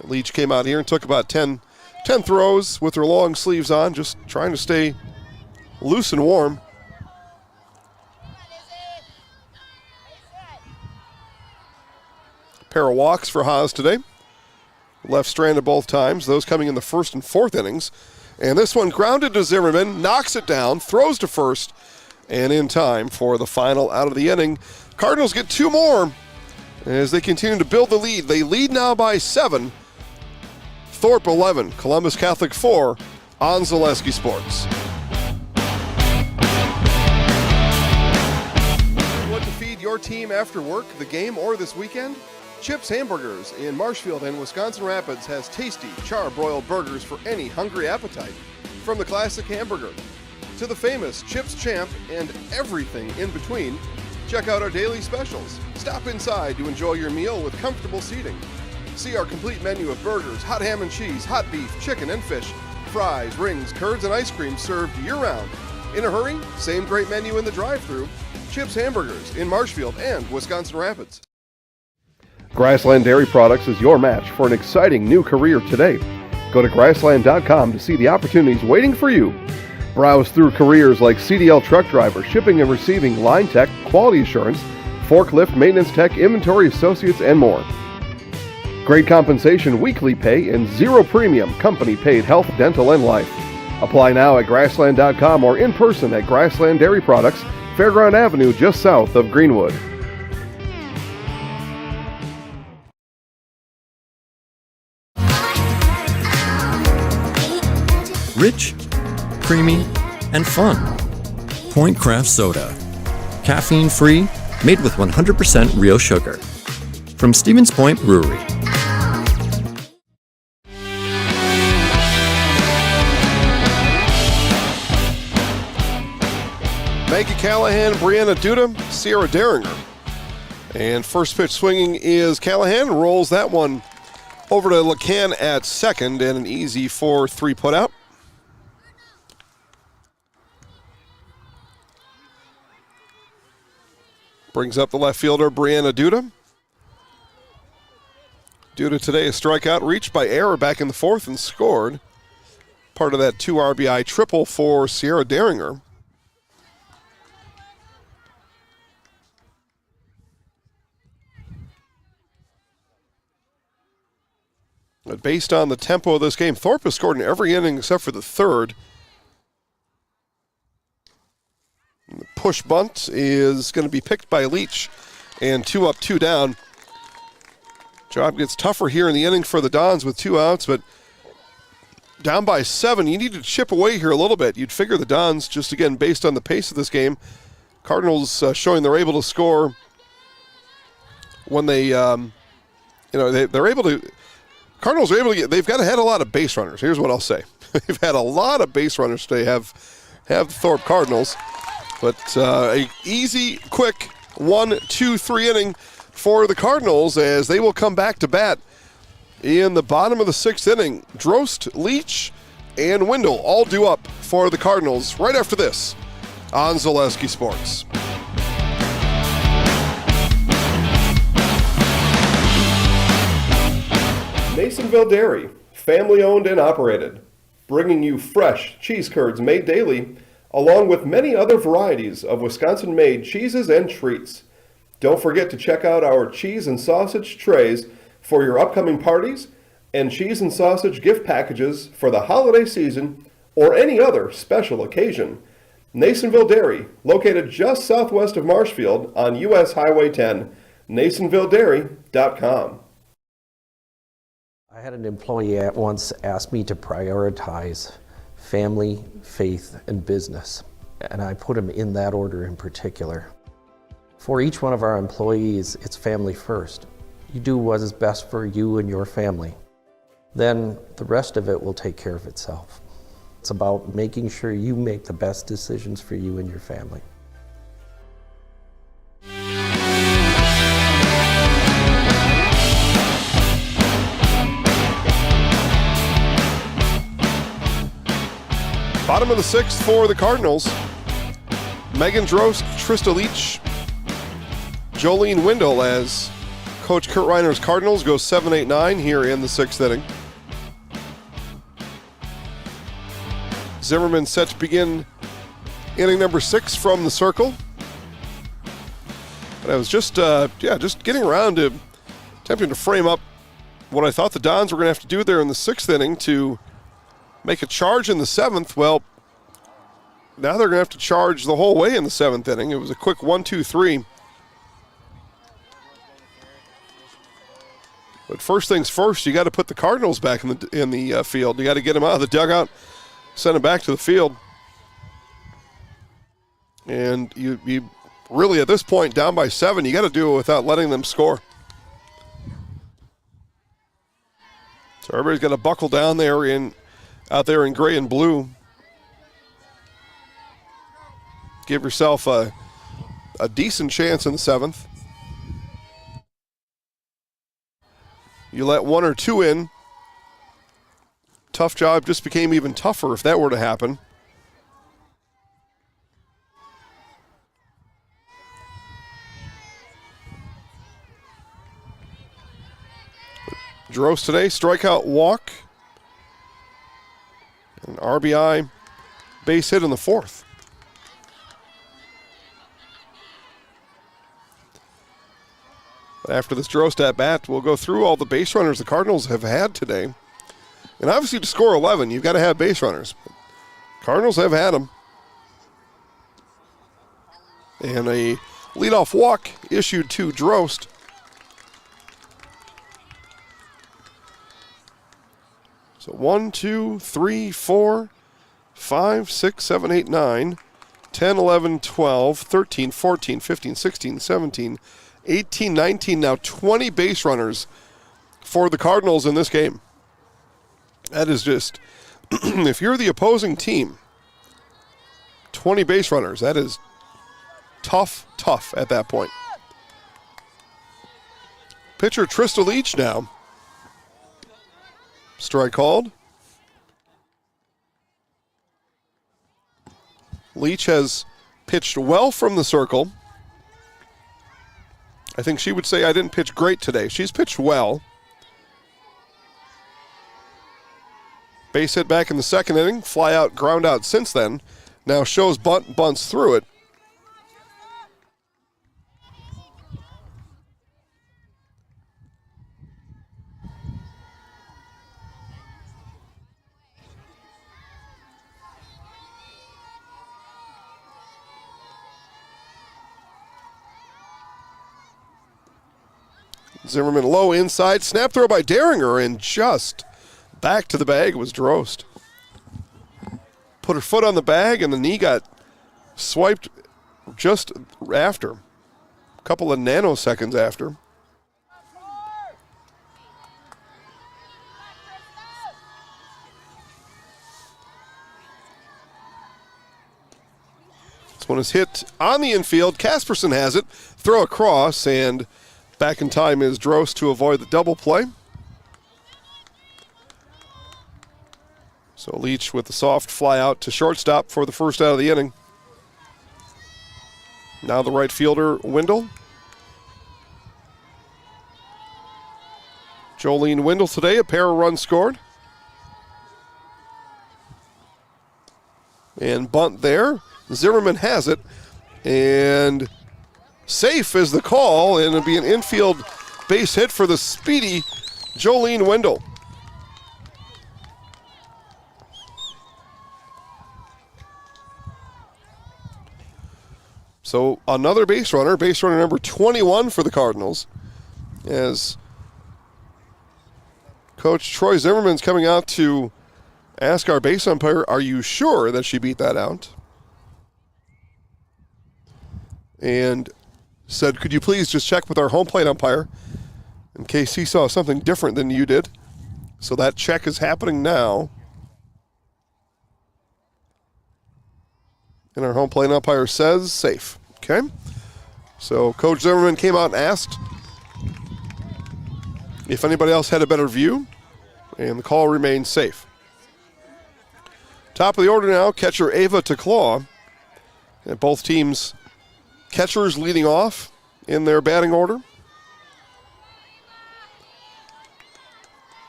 S1: Leach came out here and took about 10 throws with her long sleeves on, just trying to stay loose and warm. A pair of walks for Haas today. Left stranded both times, those coming in the first and fourth innings. And this one grounded to Zimmerman, knocks it down, throws to first, and in time for the final out of the inning. Cardinals get 2 more as they continue to build the lead. They lead now by 7. Thorp 11, Columbus Catholic 4 on Zaleski Sports. Want to feed your team after work, the game, or this weekend? Chips Hamburgers in Marshfield and Wisconsin Rapids has tasty char-broiled burgers for any hungry appetite. From the classic hamburger to the famous Chips Champ and everything in between, check out our daily specials. Stop inside to enjoy your meal with comfortable seating. See our complete menu of burgers, hot ham and cheese, hot beef, chicken and fish, fries, rings, curds, and ice cream served year-round. In a hurry? Same great menu in the drive-thru. Chips Hamburgers in Marshfield and Wisconsin Rapids. Grassland Dairy Products is your match for an exciting new career today. Go to grassland.com to see the opportunities waiting for you. Browse through careers like CDL truck driver, shipping and receiving, line tech, quality assurance, forklift, maintenance tech, inventory associates, and more. Great compensation, weekly pay, and zero premium company paid health, dental, and life. Apply now at grassland.com or in person at Grassland Dairy Products, Fairground Avenue, just south of Greenwood.
S3: Rich, creamy, and fun. Point Craft Soda. Caffeine-free, made with 100% real sugar. From Stevens Point Brewery.
S1: Maggie Callahan, Brianna Duda, Sierra Derringer. And first pitch swinging is Callahan, rolls that one over to LeCan at second, and an easy 4-3 put out. Brings up the left fielder, Brianna Duda. Duda today a strikeout reached by error back in the fourth and scored. Part of that 2 RBI triple for Sierra Derringer. But based on the tempo of this game, Thorp has scored in every inning except for the third. And the push bunt is going to be picked by Leach, and 2 up, 2 down. Job gets tougher here in the inning for the Dons with 2 outs, but down by 7. You need to chip away here a little bit. You'd figure the Dons, just again based on the pace of this game, Cardinals showing they're able to score when they, they're able to. Cardinals are able to get, they've got to had a lot of base runners. Here's what I'll say. They've had a lot of base runners today, have the Thorp Cardinals. But a easy, quick 1-2-3 inning for the Cardinals as they will come back to bat in the bottom of the 6th inning. Drost, Leach, and Wendell all due up for the Cardinals right after this on Zaleski Sports. Masonville Dairy, family owned and operated, bringing you fresh cheese curds made daily, along with many other varieties of Wisconsin-made cheeses and treats. Don't forget to check out our cheese and sausage trays for your upcoming parties and cheese and sausage gift packages for the holiday season or any other special occasion. Masonville Dairy, located just southwest of Marshfield on US Highway 10, masonvilledairy.com.
S4: I had an employee at once ask me to prioritize family, faith, and business, and I put them in that order in particular. For each one of our employees, it's family first. You do what is best for you and your family. Then the rest of it will take care of itself. It's about making sure you make the best decisions for you and your family.
S1: Bottom of the 6th for the Cardinals. Megan Drost, Trista Leach, Jolene Wendell as Coach Kurt Reiner's Cardinals go 7-8-9 here in the 6th inning. Zimmerman set to begin inning number 6 from the circle. But I was just getting around to attempting to frame up what I thought the Dons were going to have to do there in the 6th inning to make a charge in the 7th. Well, now they're going to have to charge the whole way in the 7th inning. It was a quick 1-2-3. But first things first, you got to put the Cardinals back in the field. You got to get them out of the dugout, send them back to the field. And you really, at this point, down by 7, you got to do it without letting them score. So everybody's got to buckle down there out there in gray and blue. Give yourself a decent chance in the 7th. You let 1 or 2 in. Tough job just became even tougher if that were to happen. Drost today, strikeout, walk, an RBI base hit in the fourth. But after this Drost at bat, we'll go through all the base runners the Cardinals have had today. And obviously to score 11, you've got to have base runners. Cardinals have had them. And a leadoff walk issued to Drost. So 1, 2, 3, 4, 5, 6, 7, 8, 9, 10, 11, 12, 13, 14, 15, 16, 17, 18, 19, now 20 base runners for the Cardinals in this game. That is just, if you're the opposing team, 20 base runners, that is tough at that point. Pitcher Trista Leach now. Strike called. Leach has pitched well from the circle. I think she would say I didn't pitch great today. She's pitched well. Base hit back in the second inning. Fly out, ground out since then. Now shows bunt, bunts through it. Zimmerman low inside, snap throw by Deringer, and just back to the bag was Drost. Put her foot on the bag, and the knee got swiped just after, a couple of nanoseconds after. This one is hit on the infield. Casperson has it, throw across, and back in time is Drost to avoid the double play. So Leach with the soft fly out to shortstop for the first out of the inning. Now the right fielder, Wendell. Jolene Wendell today, a pair of runs scored. And bunt there. Zimmerman has it. And safe is the call, and it'll be an infield base hit for the speedy Jolene Wendell. So another base runner number 21 for the Cardinals, as Coach Troy Zimmerman's coming out to ask our base umpire, are you sure that she beat that out? And said, could you please just check with our home plate umpire in case he saw something different than you did. So that check is happening now. And our home plate umpire says safe. Okay. So Coach Zimmerman came out and asked if anybody else had a better view, and the call remains safe. Top of the order now, catcher Ava Teclaw. And both teams catchers leading off in their batting order.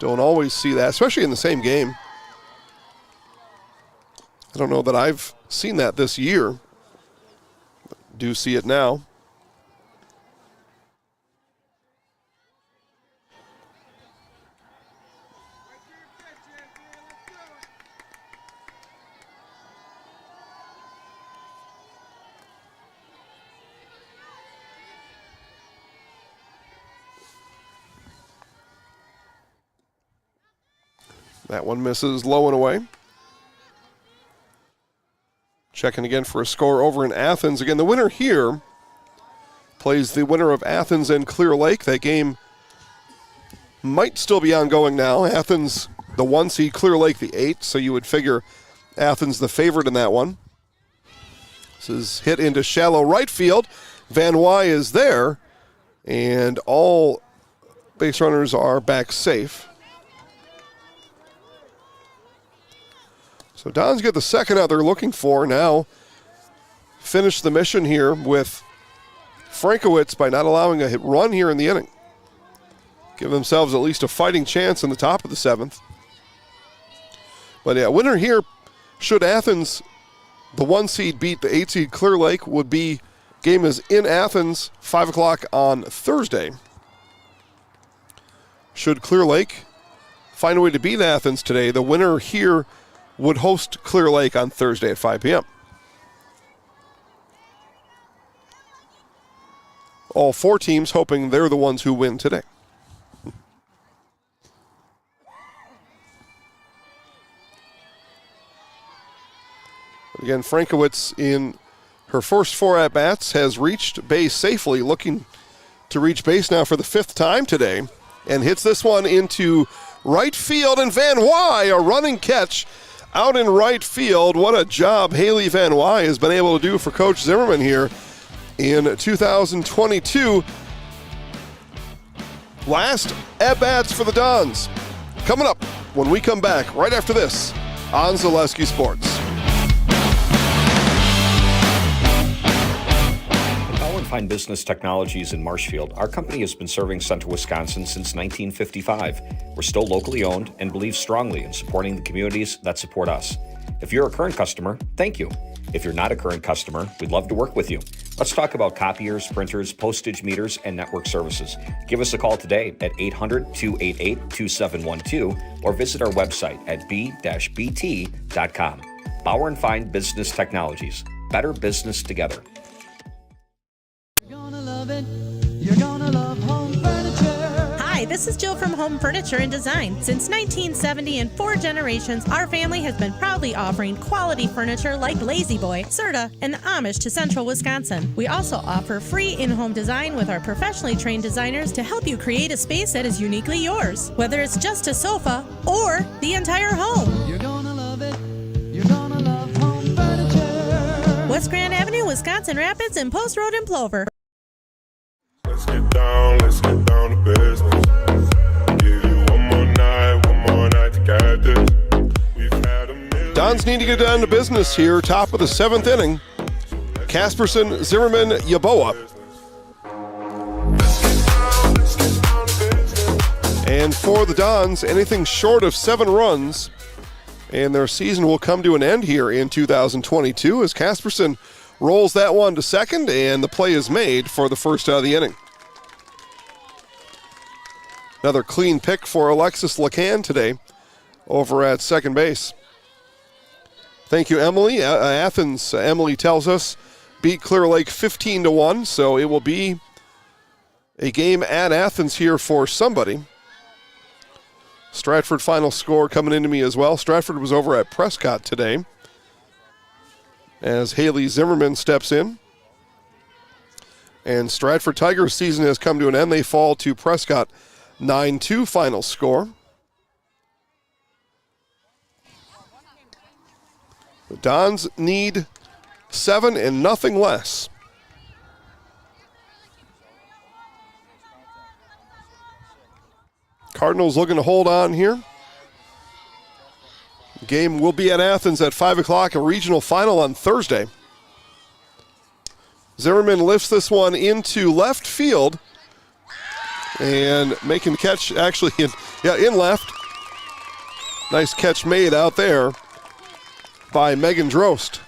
S1: Don't always see that, especially in the same game. I don't know that I've seen that this year. But do see it now. That one misses low and away. Checking again for a score over in Athens. Again, the winner here plays the winner of Athens and Clear Lake. That game might still be ongoing now. Athens, the 1 seed, Clear Lake, the 8, so you would figure Athens the favorite in that one. This is hit into shallow right field. Van Wy is there, and all base runners are back safe. So Don's got the second out they're looking for now. Finish the mission here with Frankowitz by not allowing a hit run here in the inning. give themselves at least a fighting chance in the top of the 7th. But yeah, winner here, should Athens, the 1 seed, beat the 8 seed Clear Lake, would be, game is in Athens, 5 o'clock on Thursday. Should Clear Lake find a way to beat Athens today, the winner here would host Clear Lake on Thursday at 5 p.m. All 4 teams hoping they're the ones who win today. Again, Frankowitz in her first 4 at-bats has reached base safely, looking to reach base now for the 5th time today, and hits this one into right field, and Van Wy, a running catch out in right field. What a job Haley Van Wy has been able to do for Coach Zimmerman here in 2022. Last at-bats for the Dons. Coming up when we come back right after this on Zaleski Sports.
S5: Fine Business Technologies in Marshfield, our company has been serving Central Wisconsin since 1955. We're still locally owned and believe strongly in supporting the communities that support us. If you're a current customer, thank you. If you're not a current customer, we'd love to work with you. Let's talk about copiers, printers, postage meters, and network services. Give us a call today at 800-288-2712 or visit our website at b-bt.com. Bauer & Fine Business Technologies. Better business together.
S6: You're gonna love home furniture. Hi, this is Jill from Home Furniture and Design. Since 1970 and 4 generations, our family has been proudly offering quality furniture like Lazy Boy, Serta, and the Amish to Central Wisconsin. We also offer free in-home design with our professionally trained designers to help you create a space that is uniquely yours, whether it's just a sofa or the entire home. You're gonna love it. You're gonna love home furniture. West Grand Avenue, Wisconsin Rapids, and Post Road in Plover.
S23: Let's get down to business. Give you one more night to get this. We've had a million.
S1: Dons need to get down to business here, top of the 7th inning. Casperson, Zimmerman, Yaboa. And for the Dons, anything short of 7 runs, and their season will come to an end here in 2022 as Casperson rolls that one to second, and the play is made for the first out of the inning. Another clean pick for Alexis Lacan today over at second base. Thank you, Emily. Athens, Emily tells us, beat Clear Lake 15-1, so it will be a game at Athens here for somebody. Stratford final score coming into me as well. Stratford was over at Prescott today as Haley Zimmerman steps in. And Stratford Tigers' season has come to an end. They fall to Prescott 9-2 final score. The Dons need 7 and nothing less. Cardinals looking to hold on here. The game will be at Athens at 5 o'clock, a regional final on Thursday. Zimmerman lifts this one into left field and making the catch actually in left. Nice catch made out there by Megan Drost.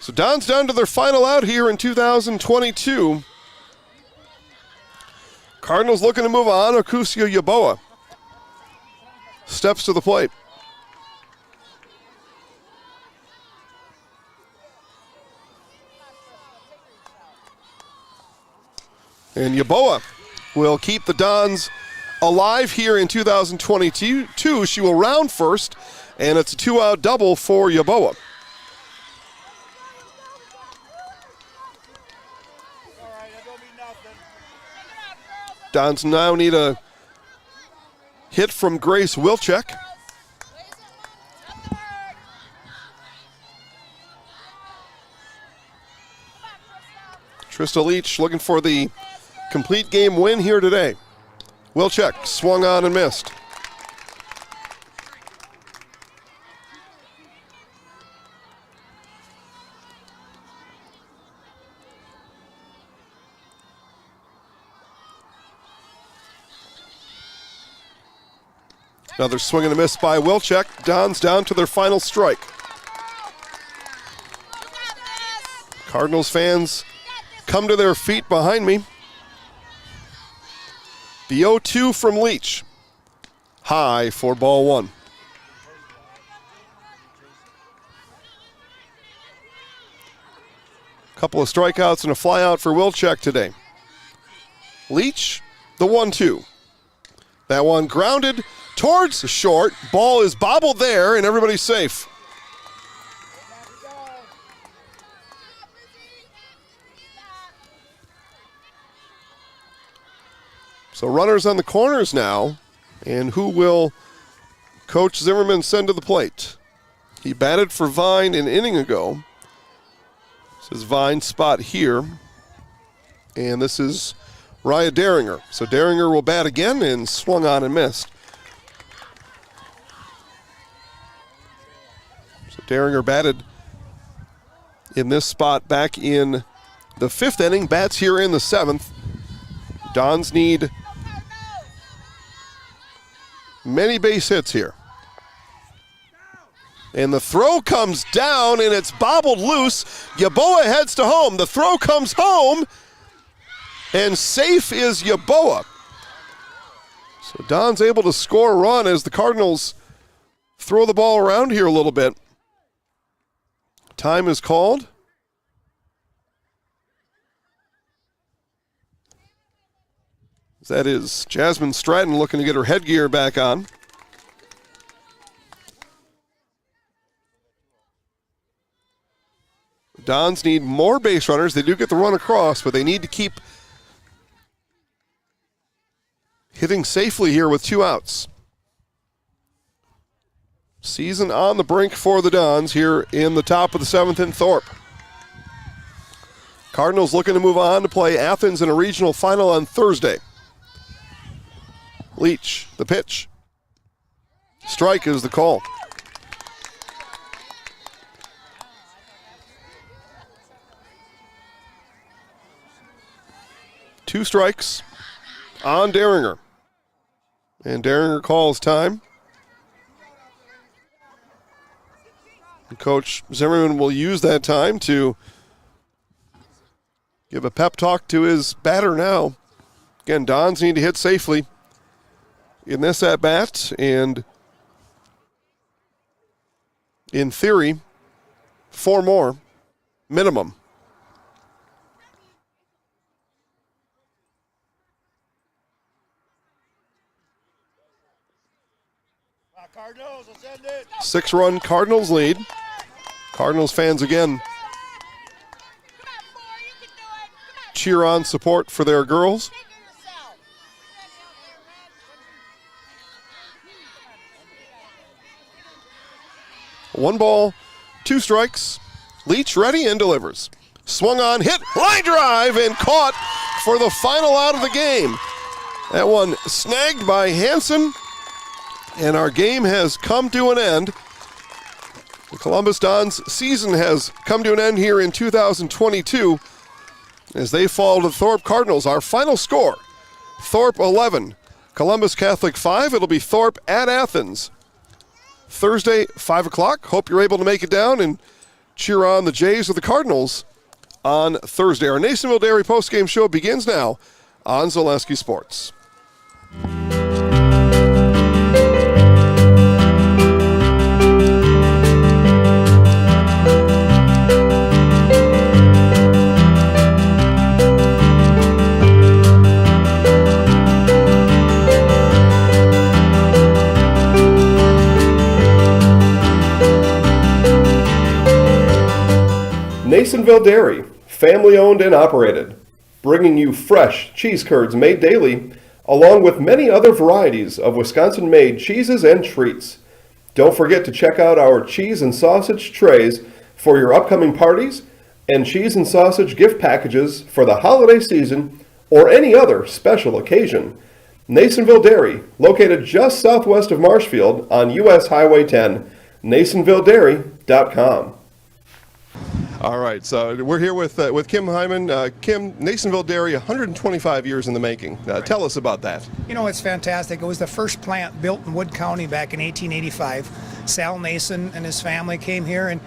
S1: So Dons down to their final out here in 2022. Cardinals looking to move on. Akusio Yaboa steps to the plate. And Yaboa will keep the Dons alive here in 2022. She will round first, and it's a 2-out double for Yaboa. Dons now need a hit from Grace Wilczek. Trista Leach looking for the complete game win here today. Wilczek swung on and missed. Another swing and a miss by Wilczek. Dons down to their final strike. Cardinals fans come to their feet behind me. The 0-2 from Leach. High for ball one. Couple of strikeouts and a flyout for Wilczek today. Leach, the 1-2. That one grounded towards short. Ball is bobbled there, and everybody's safe. So runners on the corners now. And who will Coach Zimmerman send to the plate? He batted for Vine an inning ago. This is Vine's spot here. And this is Raya Deringer. So Deringer will bat again and swung on and missed. So Deringer batted in this spot back in the 5th inning. Bats here in the 7th. Dons need many base hits here. And the throw comes down, and it's bobbled loose. Yeboah heads to home. The throw comes home, and safe is Yeboah. So Don's able to score a run as the Cardinals throw the ball around here a little bit. Time is called. That is Jasmine Stratton looking to get her headgear back on. Dons need more base runners. They do get the run across, but they need to keep hitting safely here with 2 outs. Season on the brink for the Dons here in the top of the 7th in Thorp. Cardinals looking to move on to play Athens in a regional final on Thursday. Leach, the pitch. Strike is the call. Two strikes on Deringer. And Deringer calls time. And Coach Zimmerman will use that time to give a pep talk to his batter now. Again, Dons need to hit safely in this at-bat, and in theory, 4 more minimum.
S7: Cardinals, let's end it.
S1: 6-run Cardinals lead. Cardinals fans again cheer on support for their girls. One ball, 2 strikes. Leach ready and delivers. Swung on, hit, line drive, and caught for the final out of the game. That one snagged by Hansen, and our game has come to an end. The Columbus Dons season has come to an end here in 2022 as they fall to the Thorp Cardinals. Our final score, Thorp 11, Columbus Catholic 5. It'll be Thorp at Athens Thursday, 5 o'clock. Hope you're able to make it down and cheer on the Jays or the Cardinals on Thursday. Our Nasonville Dairy postgame show begins now on Zaleski Sports. Nasonville Dairy, family owned and operated, bringing you fresh cheese curds made daily, along with many other varieties of Wisconsin-made cheeses and treats. Don't forget to check out our cheese and sausage trays for your upcoming parties and cheese and sausage gift packages for the holiday season or any other special occasion. Nasonville Dairy, located just southwest of Marshfield on US Highway 10, NasonvilleDairy.com. All right, so we're here with Kim Hyman. Kim, Nasonville Dairy, 125 years in the making. Tell us about that.
S8: You know, it's fantastic. It was the first plant built in Wood County back in 1885. Sal Nason and his family came here, and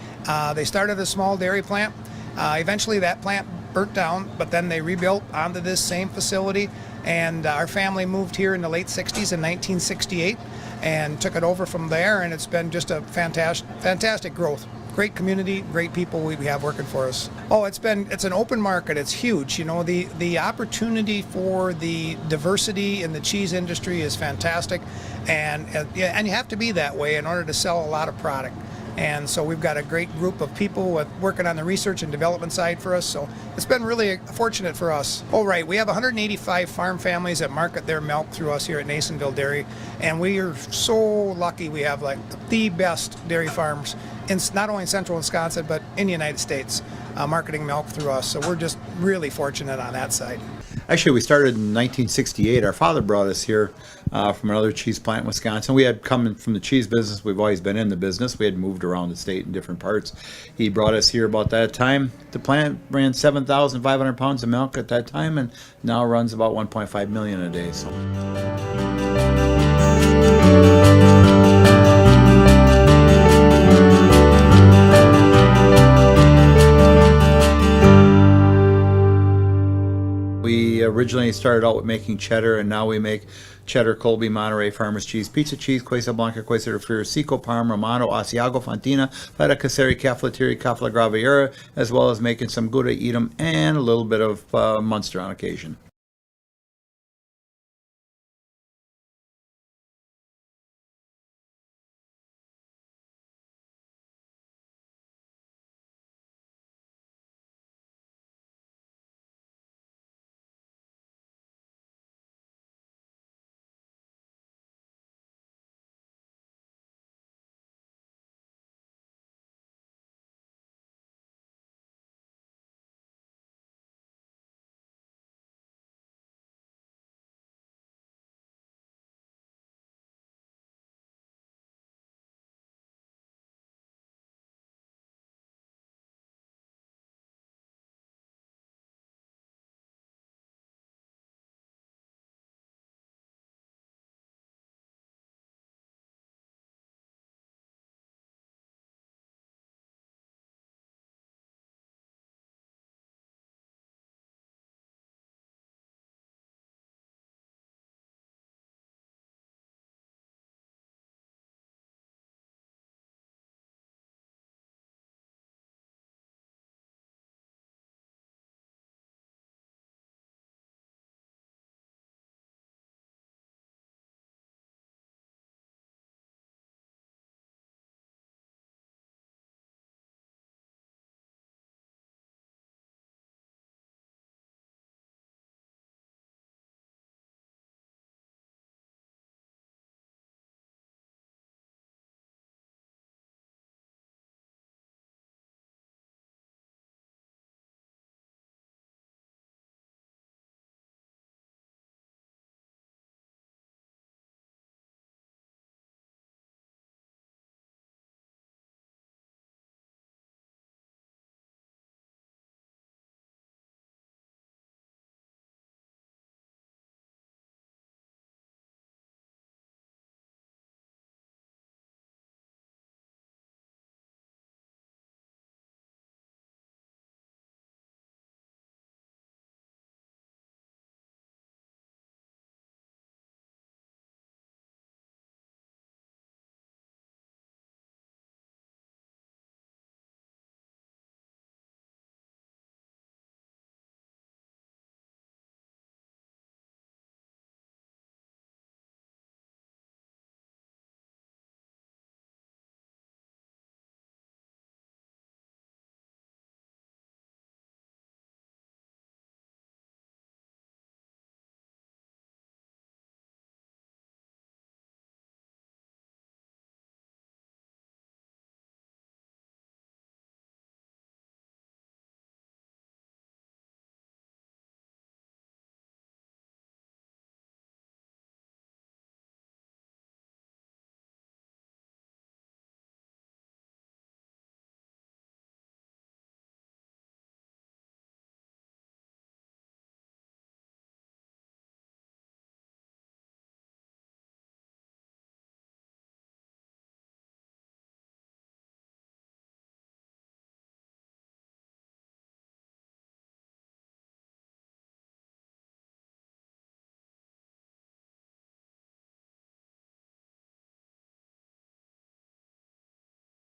S8: they started a small dairy plant. Eventually that plant burnt down, but then they rebuilt onto this same facility, and our family moved here in the late 60s in 1968 and took it over from there, and it's been just a fantastic growth. Great community, great people we have working for us. Oh, it's an open market. It's huge. You know, the opportunity for the diversity in the cheese industry is fantastic, and you have to be that way in order to sell a lot of product. And so we've got a great group of people working on the research and development side for us. So it's been really fortunate for us. Oh, right. We have 185 farm families that market their milk through us here at Nasonville Dairy. And we are so lucky we have like the best dairy farms in not only in central Wisconsin, but in the United States, marketing milk through us. So we're just really fortunate on that side.
S9: Actually, we started in 1968. Our father brought us here from another cheese plant in Wisconsin. We had come from the cheese business. We've always been in the business. We had moved around the state in different parts. He brought us here about that time. The plant ran 7,500 pounds of milk at that time, and now runs about 1.5 million a day. So. We originally started out with making cheddar, and now we make cheddar, Colby, Monterey, Farmers Cheese, Pizza Cheese, Quesa Blanca, Quesa de Friar, Seco, Parma, Romano, Asiago, Fontina, Feta Caseri, Cafflettieri, Cafla Graviera, as well as making some Gouda Edam and a little bit of Munster on occasion.